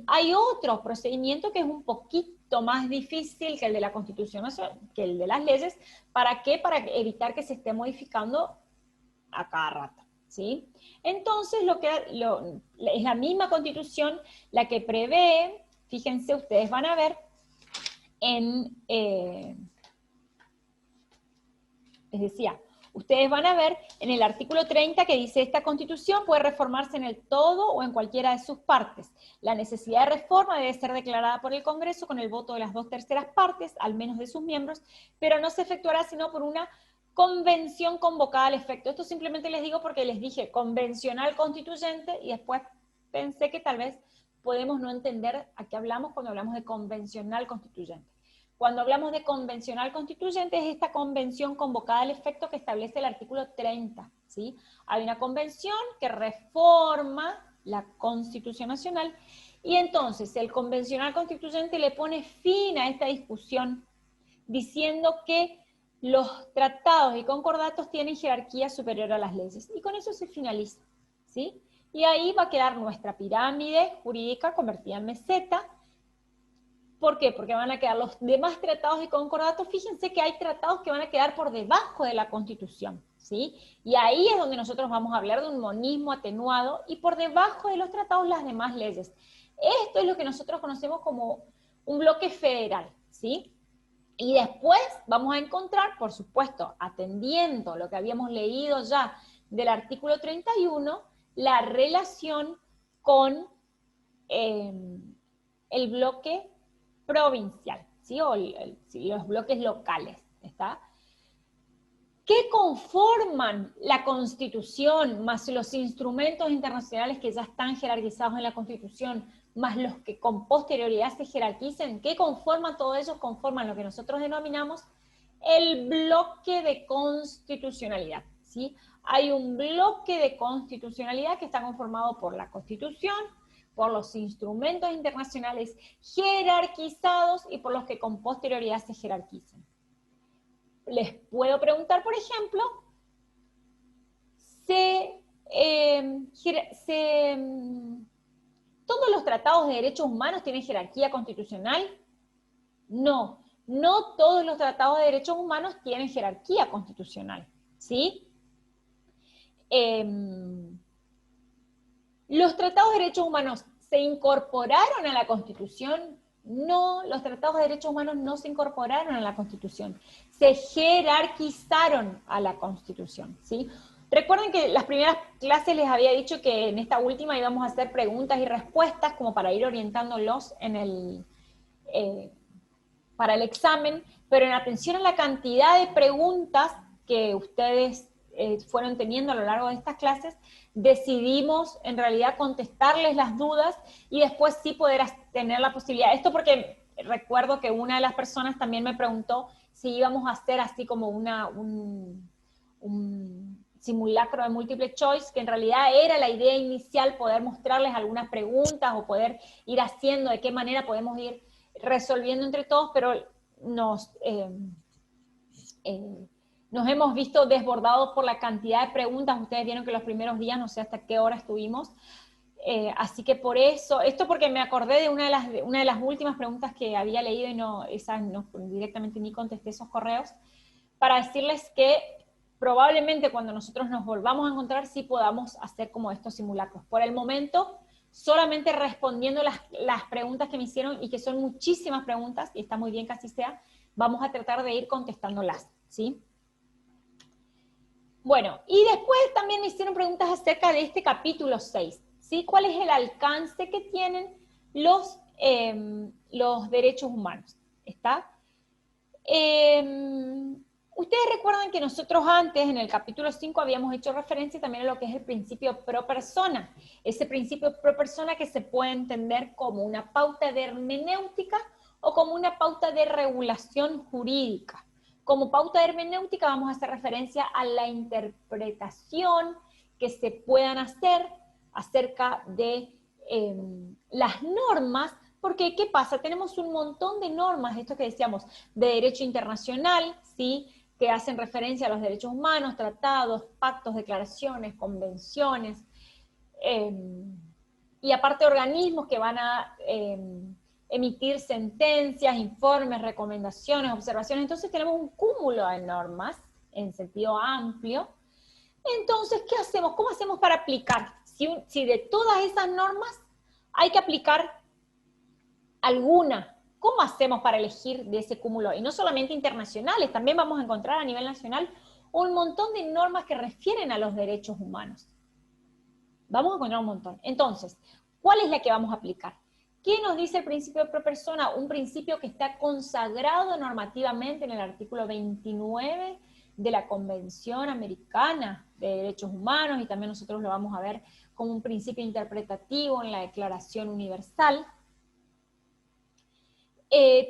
hay otro procedimiento que es un poquito más difícil que el de la Constitución Nacional, que el de las leyes. ¿Para qué? Para evitar que se esté modificando a cada rato, ¿sí? Entonces, es la misma Constitución la que prevé, fíjense, ustedes van a ver, les decía, ustedes van a ver en el artículo 30 que dice: esta Constitución puede reformarse en el todo o en cualquiera de sus partes. La necesidad de reforma debe ser declarada por el Congreso con el voto de las 2/3 partes, al menos de sus miembros, pero no se efectuará sino por una convención convocada al efecto. Esto simplemente les digo porque les dije convencional constituyente y después pensé que tal vez podemos no entender a qué hablamos cuando hablamos de convencional constituyente. Cuando hablamos de convencional constituyente es esta convención convocada al efecto que establece el artículo 30, ¿sí? Hay una convención que reforma la Constitución Nacional y entonces el convencional constituyente le pone fin a esta discusión diciendo que los tratados y concordatos tienen jerarquía superior a las leyes. Y con eso se finaliza, ¿sí? Y ahí va a quedar nuestra pirámide jurídica convertida en meseta. ¿Por qué? Porque van a quedar los demás tratados y concordatos. Fíjense que hay tratados que van a quedar por debajo de la Constitución, ¿sí? Y ahí es donde nosotros vamos a hablar de un monismo atenuado, y por debajo de los tratados las demás leyes. Esto es lo que nosotros conocemos como un bloque federal, ¿sí? Y después vamos a encontrar, por supuesto, atendiendo lo que habíamos leído ya del artículo 31, la relación con el bloque provincial, ¿sí? O los bloques locales, ¿está? ¿Qué conforman la Constitución, más los instrumentos internacionales que ya están jerarquizados en la Constitución, más los que con posterioridad se jerarquicen? ¿Qué conforman todo eso? Conforman lo que nosotros denominamos el bloque de constitucionalidad, ¿sí? Hay un bloque de constitucionalidad que está conformado por la Constitución, por los instrumentos internacionales jerarquizados y por los que con posterioridad se jerarquizan. Les puedo preguntar, por ejemplo, ¿todos los tratados de derechos humanos tienen jerarquía constitucional? No, no todos los tratados de derechos humanos tienen jerarquía constitucional, ¿sí? ¿Los tratados de derechos humanos se incorporaron a la Constitución? No, los tratados de derechos humanos no se incorporaron a la Constitución, se jerarquizaron a la Constitución, ¿sí? Recuerden que las primeras clases les había dicho que en esta última íbamos a hacer preguntas y respuestas como para ir orientándolos en para el examen, pero en atención a la cantidad de preguntas que ustedes fueron teniendo a lo largo de estas clases, decidimos en realidad contestarles las dudas y después sí poder tener la posibilidad. Esto porque recuerdo que una de las personas también me preguntó si íbamos a hacer así como un simulacro de múltiple choice, que en realidad era la idea inicial, poder mostrarles algunas preguntas o poder ir haciendo de qué manera podemos ir resolviendo entre todos, pero nos hemos visto desbordados por la cantidad de preguntas. Ustedes vieron que los primeros días, no sé hasta qué hora estuvimos, así que por eso, esto porque me acordé de una de las últimas preguntas que había leído y no directamente ni contesté esos correos, para decirles que probablemente cuando nosotros nos volvamos a encontrar sí podamos hacer como estos simulacros. Por el momento, solamente respondiendo las preguntas que me hicieron, y que son muchísimas preguntas, y está muy bien que así sea, vamos a tratar de ir contestándolas, ¿sí? Bueno, y después también me hicieron preguntas acerca de este capítulo 6, ¿sí? ¿Cuál es el alcance que tienen los derechos humanos? ¿Está? Ustedes recuerdan que nosotros antes, en el capítulo 5, habíamos hecho referencia también a lo que es el principio pro persona. Ese principio pro persona que se puede entender como una pauta de hermenéutica o como una pauta de regulación jurídica. Como pauta de hermenéutica vamos a hacer referencia a la interpretación que se puedan hacer acerca de las normas. Porque, ¿qué pasa? Tenemos un montón de normas, esto que decíamos, de derecho internacional, ¿sí?, que hacen referencia a los derechos humanos, tratados, pactos, declaraciones, convenciones, y aparte organismos que van a emitir sentencias, informes, recomendaciones, observaciones. Entonces tenemos un cúmulo de normas en sentido amplio. Entonces, ¿qué hacemos? ¿Cómo hacemos para aplicar? Si de todas esas normas hay que aplicar alguna, ¿cómo hacemos para elegir de ese cúmulo? Y no solamente internacionales, también vamos a encontrar a nivel nacional un montón de normas que refieren a los derechos humanos. Vamos a encontrar un montón. Entonces, ¿cuál es la que vamos a aplicar? ¿Qué nos dice el principio de pro persona? Un principio que está consagrado normativamente en el artículo 29 de la Convención Americana de Derechos Humanos, y también nosotros lo vamos a ver como un principio interpretativo en la Declaración Universal.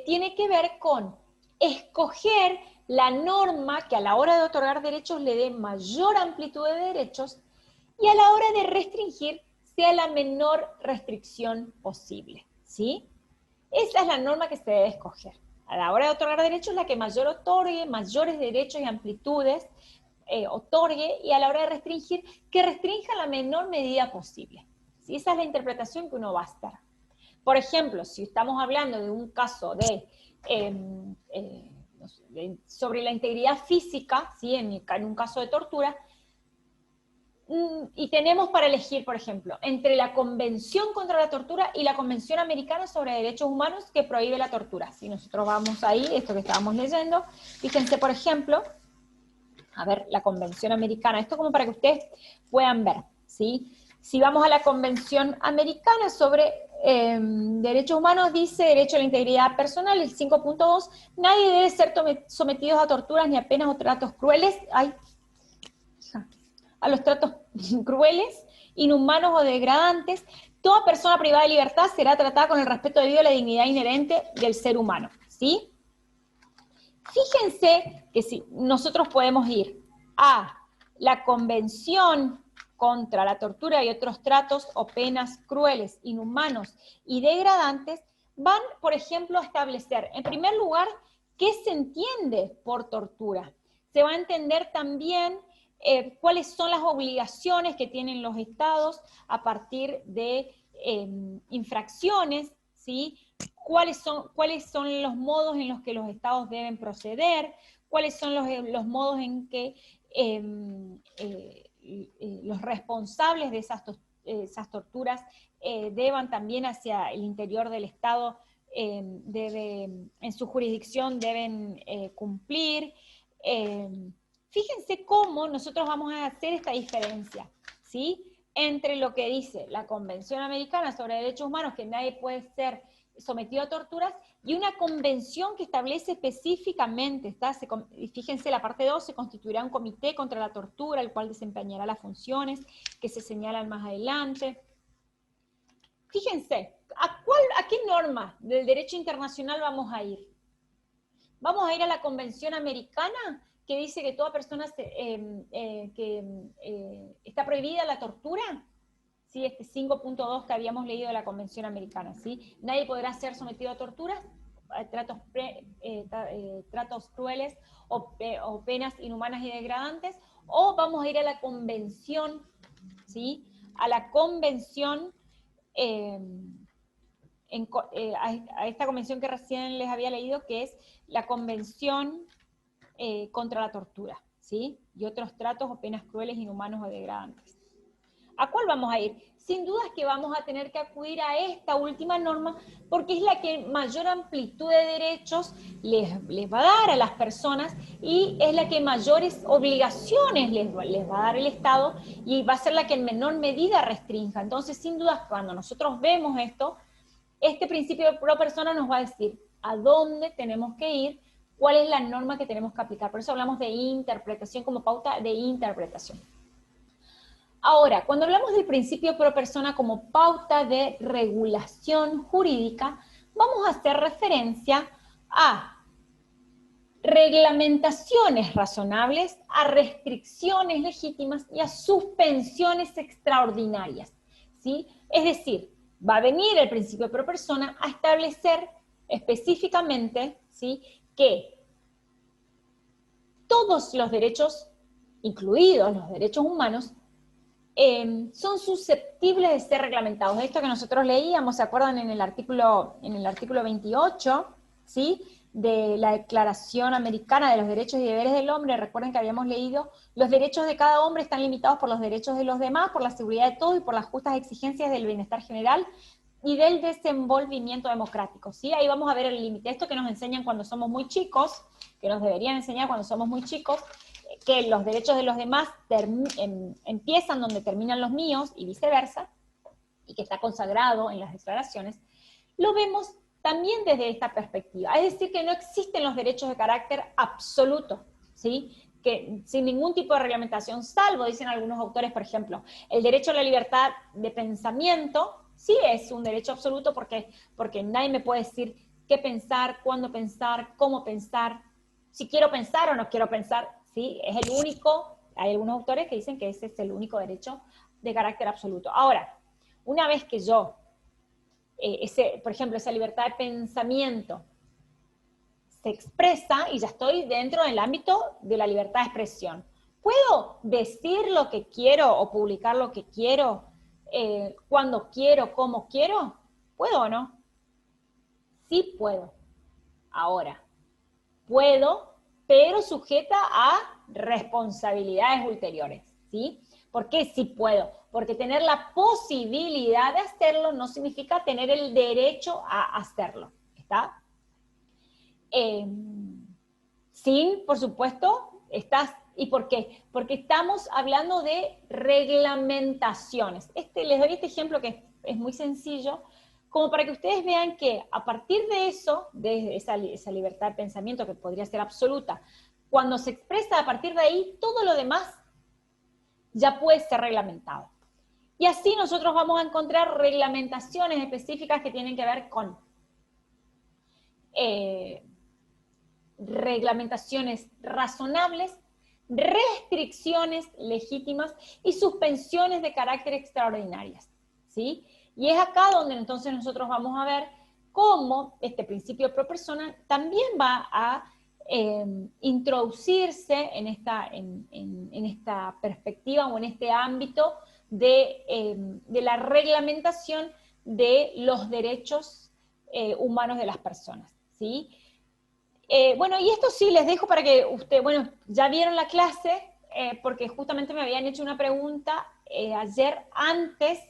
Tiene que ver con escoger la norma que a la hora de otorgar derechos le dé mayor amplitud de derechos y a la hora de restringir sea la menor restricción posible, ¿sí? Esa es la norma que se debe escoger. A la hora de otorgar derechos, la que mayor otorgue, mayores derechos y amplitudes otorgue, y a la hora de restringir, que restrinja la menor medida posible, ¿sí? Esa es la interpretación que uno va a hacer. Por ejemplo, si estamos hablando de un caso sobre la integridad física, ¿sí?, en un caso de tortura, y tenemos para elegir, por ejemplo, entre la Convención contra la Tortura y la Convención Americana sobre Derechos Humanos que prohíbe la tortura. Si nosotros vamos ahí, esto que estábamos leyendo, fíjense, por ejemplo, a ver, la Convención Americana, esto como para que ustedes puedan ver, ¿sí? Si vamos a la Convención Americana sobre Derechos Humanos, dice derecho a la integridad personal, el 5.2, nadie debe ser sometido a torturas ni a penas o tratos crueles, a los tratos crueles, inhumanos o degradantes. Toda persona privada de libertad será tratada con el respeto debido a la dignidad inherente del ser humano, ¿sí? Fíjense que si nosotros podemos ir a la Convención contra la tortura y otros tratos o penas crueles, inhumanos y degradantes, van, por ejemplo, a establecer, en primer lugar, qué se entiende por tortura. Se va a entender también cuáles son las obligaciones que tienen los estados a partir de infracciones, ¿sí? ¿Cuáles son los modos en los que los estados deben proceder? ¿Cuáles son los modos en que los responsables de esas torturas deban también hacia el interior del estado, en su jurisdicción deben cumplir? Fíjense cómo nosotros vamos a hacer esta diferencia, ¿sí?, entre lo que dice la Convención Americana sobre Derechos Humanos, que nadie puede ser sometido a torturas, y una convención que establece específicamente, fíjense la parte 2, se constituirá un comité contra la tortura, el cual desempeñará las funciones que se señalan más adelante. Fíjense, ¿a qué norma del derecho internacional vamos a ir? Vamos a ir a la Convención Americana, que dice que toda persona está prohibida la tortura. ¿Sí? Este 5.2 que habíamos leído de la Convención Americana, ¿sí? Nadie podrá ser sometido a torturas, tratos crueles o penas inhumanas y degradantes, o vamos a ir a la Convención, ¿sí? A la Convención, a esta convención que recién les había leído, que es la Convención contra la tortura, ¿sí? Y otros tratos o penas crueles, inhumanos o degradantes. ¿A cuál vamos a ir? Sin duda es que vamos a tener que acudir a esta última norma, porque es la que mayor amplitud de derechos les va a dar a las personas, y es la que mayores obligaciones les va a dar el Estado, y va a ser la que en menor medida restrinja. Entonces, sin duda, cuando nosotros vemos esto, este principio de pro persona nos va a decir a dónde tenemos que ir, cuál es la norma que tenemos que aplicar. Por eso hablamos de interpretación como pauta de interpretación. Ahora, cuando hablamos del principio pro persona como pauta de regulación jurídica, vamos a hacer referencia a reglamentaciones razonables, a restricciones legítimas y a suspensiones extraordinarias, ¿sí? Es decir, va a venir el principio pro persona a establecer específicamente, ¿sí?, que todos los derechos, incluidos los derechos humanos, son susceptibles de ser reglamentados. Esto que nosotros leíamos, ¿se acuerdan? En el artículo 28, ¿sí?, de la Declaración Americana de los Derechos y Deberes del Hombre. Recuerden que habíamos leído, los derechos de cada hombre están limitados por los derechos de los demás, por la seguridad de todos y por las justas exigencias del bienestar general y del desenvolvimiento democrático, ¿sí? Ahí vamos a ver el límite. Esto que nos enseñan cuando somos muy chicos, que nos deberían enseñar cuando somos muy chicos, que los derechos de los demás empiezan donde terminan los míos y viceversa, y que está consagrado en las declaraciones, lo vemos también desde esta perspectiva. Es decir, que no existen los derechos de carácter absoluto, ¿sí?, que sin ningún tipo de reglamentación, salvo, dicen algunos autores, por ejemplo, el derecho a la libertad de pensamiento, sí es un derecho absoluto porque nadie me puede decir qué pensar, cuándo pensar, cómo pensar, si quiero pensar o no quiero pensar, ¿sí? Es el único, hay algunos autores que dicen que ese es el único derecho de carácter absoluto. Ahora, una vez que yo, por ejemplo, esa libertad de pensamiento se expresa y ya estoy dentro del ámbito de la libertad de expresión, ¿puedo decir lo que quiero o publicar lo que quiero, cuando quiero, cómo quiero? ¿Puedo o no? Sí puedo. Ahora, puedo, pero sujeta a responsabilidades ulteriores, ¿sí? ¿Por qué sí puedo? Porque tener la posibilidad de hacerlo no significa tener el derecho a hacerlo, ¿está? Sin, por supuesto, ¿y por qué? Porque estamos hablando de reglamentaciones. Les doy este ejemplo que es muy sencillo, como para que ustedes vean que a partir de eso, de esa libertad de pensamiento que podría ser absoluta, cuando se expresa a partir de ahí, todo lo demás ya puede ser reglamentado. Y así nosotros vamos a encontrar reglamentaciones específicas que tienen que ver con reglamentaciones razonables, restricciones legítimas y suspensiones de carácter extraordinarias, ¿sí? Y es acá donde entonces nosotros vamos a ver cómo este principio pro persona también va a introducirse en esta perspectiva o en este ámbito de la reglamentación de los derechos humanos de las personas, ¿sí? Bueno, y esto sí les dejo para que bueno, ya vieron la clase, porque justamente me habían hecho una pregunta ayer antes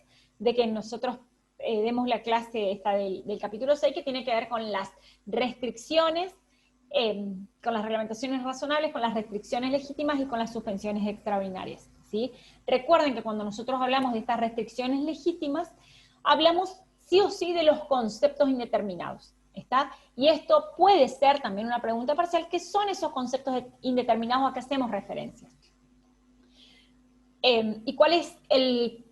de que nosotros demos la clase esta del capítulo 6, que tiene que ver con las restricciones, con las reglamentaciones razonables, con las restricciones legítimas y con las suspensiones extraordinarias, ¿sí? Recuerden que cuando nosotros hablamos de estas restricciones legítimas, hablamos sí o sí de los conceptos indeterminados. ¿Está? Y esto puede ser también una pregunta parcial, ¿qué son esos conceptos indeterminados a que hacemos referencia? ¿Y cuál es el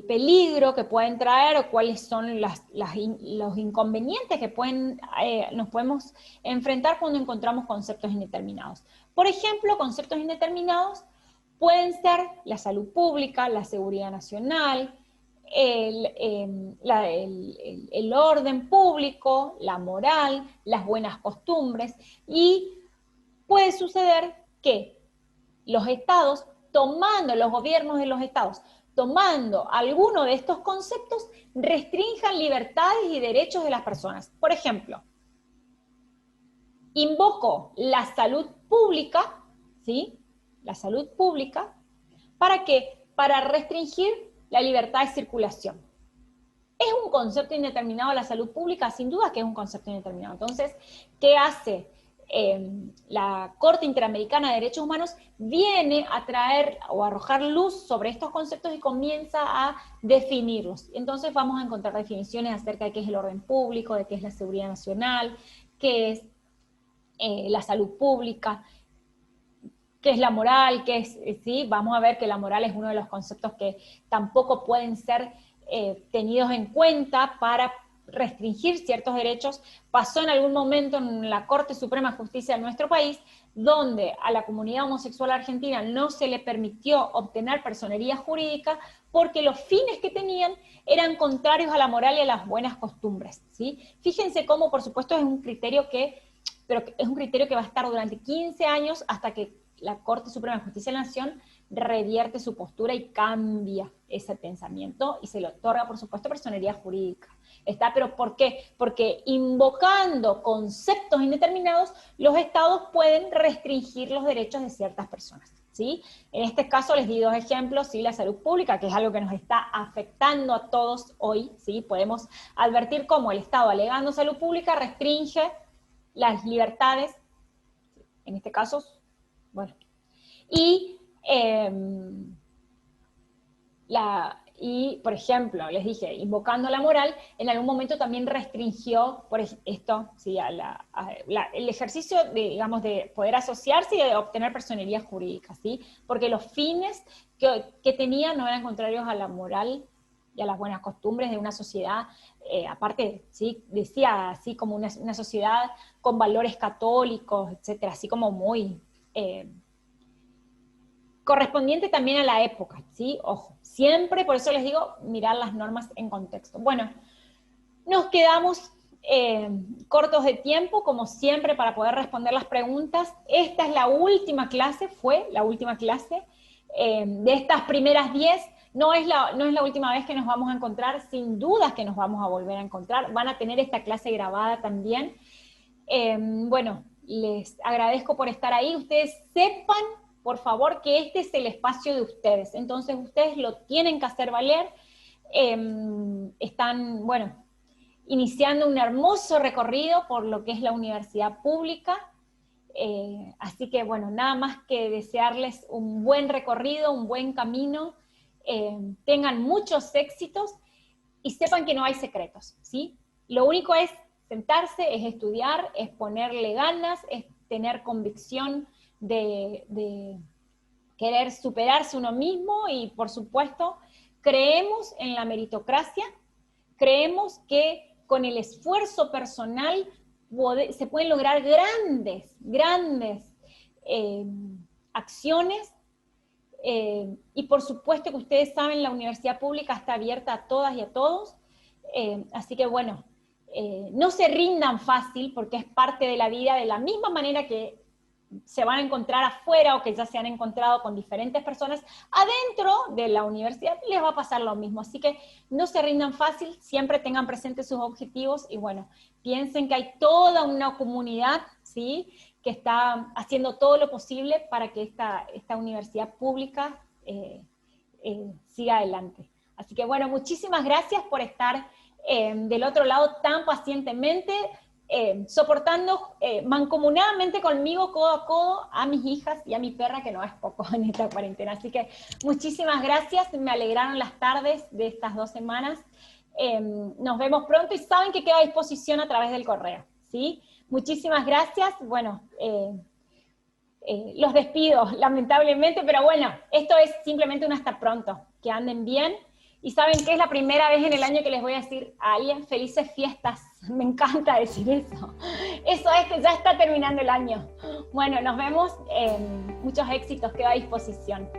peligro que pueden traer o cuáles son los inconvenientes que nos podemos enfrentar cuando encontramos conceptos indeterminados? Por ejemplo, conceptos indeterminados pueden ser la salud pública, la seguridad nacional, el orden público, la moral, las buenas costumbres, y puede suceder que los estados, los gobiernos de los estados, tomando alguno de estos conceptos, restrinjan libertades y derechos de las personas. Por ejemplo, invoco la salud pública, ¿sí? La salud pública, ¿para qué? Para restringir la libertad de circulación. ¿Es un concepto indeterminado la salud pública? Sin duda que es un concepto indeterminado. Entonces, ¿qué hace? La Corte Interamericana de Derechos Humanos viene a traer o a arrojar luz sobre estos conceptos y comienza a definirlos. Entonces vamos a encontrar definiciones acerca de qué es el orden público, de qué es la seguridad nacional, qué es la salud pública, qué es la moral, qué es, ¿sí? Vamos a ver que la moral es uno de los conceptos que tampoco pueden ser tenidos en cuenta para restringir ciertos derechos. Pasó en algún momento en la Corte Suprema de Justicia de nuestro país, donde a la comunidad homosexual argentina no se le permitió obtener personería jurídica porque los fines que tenían eran contrarios a la moral y a las buenas costumbres, ¿sí? Fíjense cómo, por supuesto, es un criterio pero es un criterio que va a estar durante 15 años hasta que la Corte Suprema de Justicia de la Nación revierte su postura y cambia ese pensamiento y se le otorga, por supuesto, personería jurídica. ¿Está? ¿Pero por qué? Porque invocando conceptos indeterminados, los estados pueden restringir los derechos de ciertas personas, ¿sí? En este caso les di dos ejemplos, ¿sí? La salud pública, que es algo que nos está afectando a todos hoy, ¿sí? Podemos advertir cómo el Estado, alegando salud pública, restringe las libertades, en este caso, bueno, y por ejemplo, les dije, invocando la moral, en algún momento también restringió por esto, ¿sí? El ejercicio digamos, de poder asociarse y de obtener personería jurídica, ¿sí? Porque los fines que tenía no eran contrarios a la moral y a las buenas costumbres de una sociedad, aparte, ¿sí? Decía así como una sociedad con valores católicos, etcétera, así como muy correspondiente también a la época, ¿sí? Ojo, siempre, por eso les digo, mirar las normas en contexto. Bueno, nos quedamos cortos de tiempo, como siempre, para poder responder las preguntas. Esta es la última clase, fue la última clase de estas primeras 10. No es la última vez que nos vamos a encontrar, sin dudas que nos vamos a volver a encontrar. Van a tener esta clase grabada también. Bueno, les agradezco por estar ahí. Ustedes sepan, por favor, que este es el espacio de ustedes. Entonces, ustedes lo tienen que hacer valer. Están, bueno, iniciando un hermoso recorrido por lo que es la universidad pública. Así que, bueno, nada más que desearles un buen recorrido, un buen camino. Tengan muchos éxitos y sepan que no hay secretos, ¿sí? Lo único es sentarse, es estudiar, es ponerle ganas, es tener convicción de querer superarse uno mismo y, por supuesto, creemos en la meritocracia, creemos que con el esfuerzo personal se pueden lograr grandes acciones, y por supuesto que ustedes saben, la universidad pública está abierta a todas y a todos, así que bueno, no se rindan fácil porque es parte de la vida, de la misma manera que se van a encontrar afuera o que ya se han encontrado con diferentes personas, adentro de la universidad les va a pasar lo mismo. Así que no se rindan fácil, siempre tengan presentes sus objetivos y bueno, piensen que hay toda una comunidad, ¿sí?, que está haciendo todo lo posible para que esta universidad pública siga adelante. Así que bueno, muchísimas gracias por estar del otro lado tan pacientemente, soportando mancomunadamente conmigo, codo a codo, a mis hijas y a mi perra, que no es poco en esta cuarentena. Así que muchísimas gracias, me alegraron las tardes de estas 2 semanas. Nos vemos pronto y saben que queda a disposición a través del correo, ¿sí? Muchísimas gracias. Bueno, los despido, lamentablemente, pero bueno, esto es simplemente un hasta pronto. Que anden bien. Y saben que es la primera vez en el año que les voy a decir a alguien felices fiestas. Me encanta decir eso. Eso es que ya está terminando el año. Bueno, nos vemos. Muchos éxitos, quedo a disposición.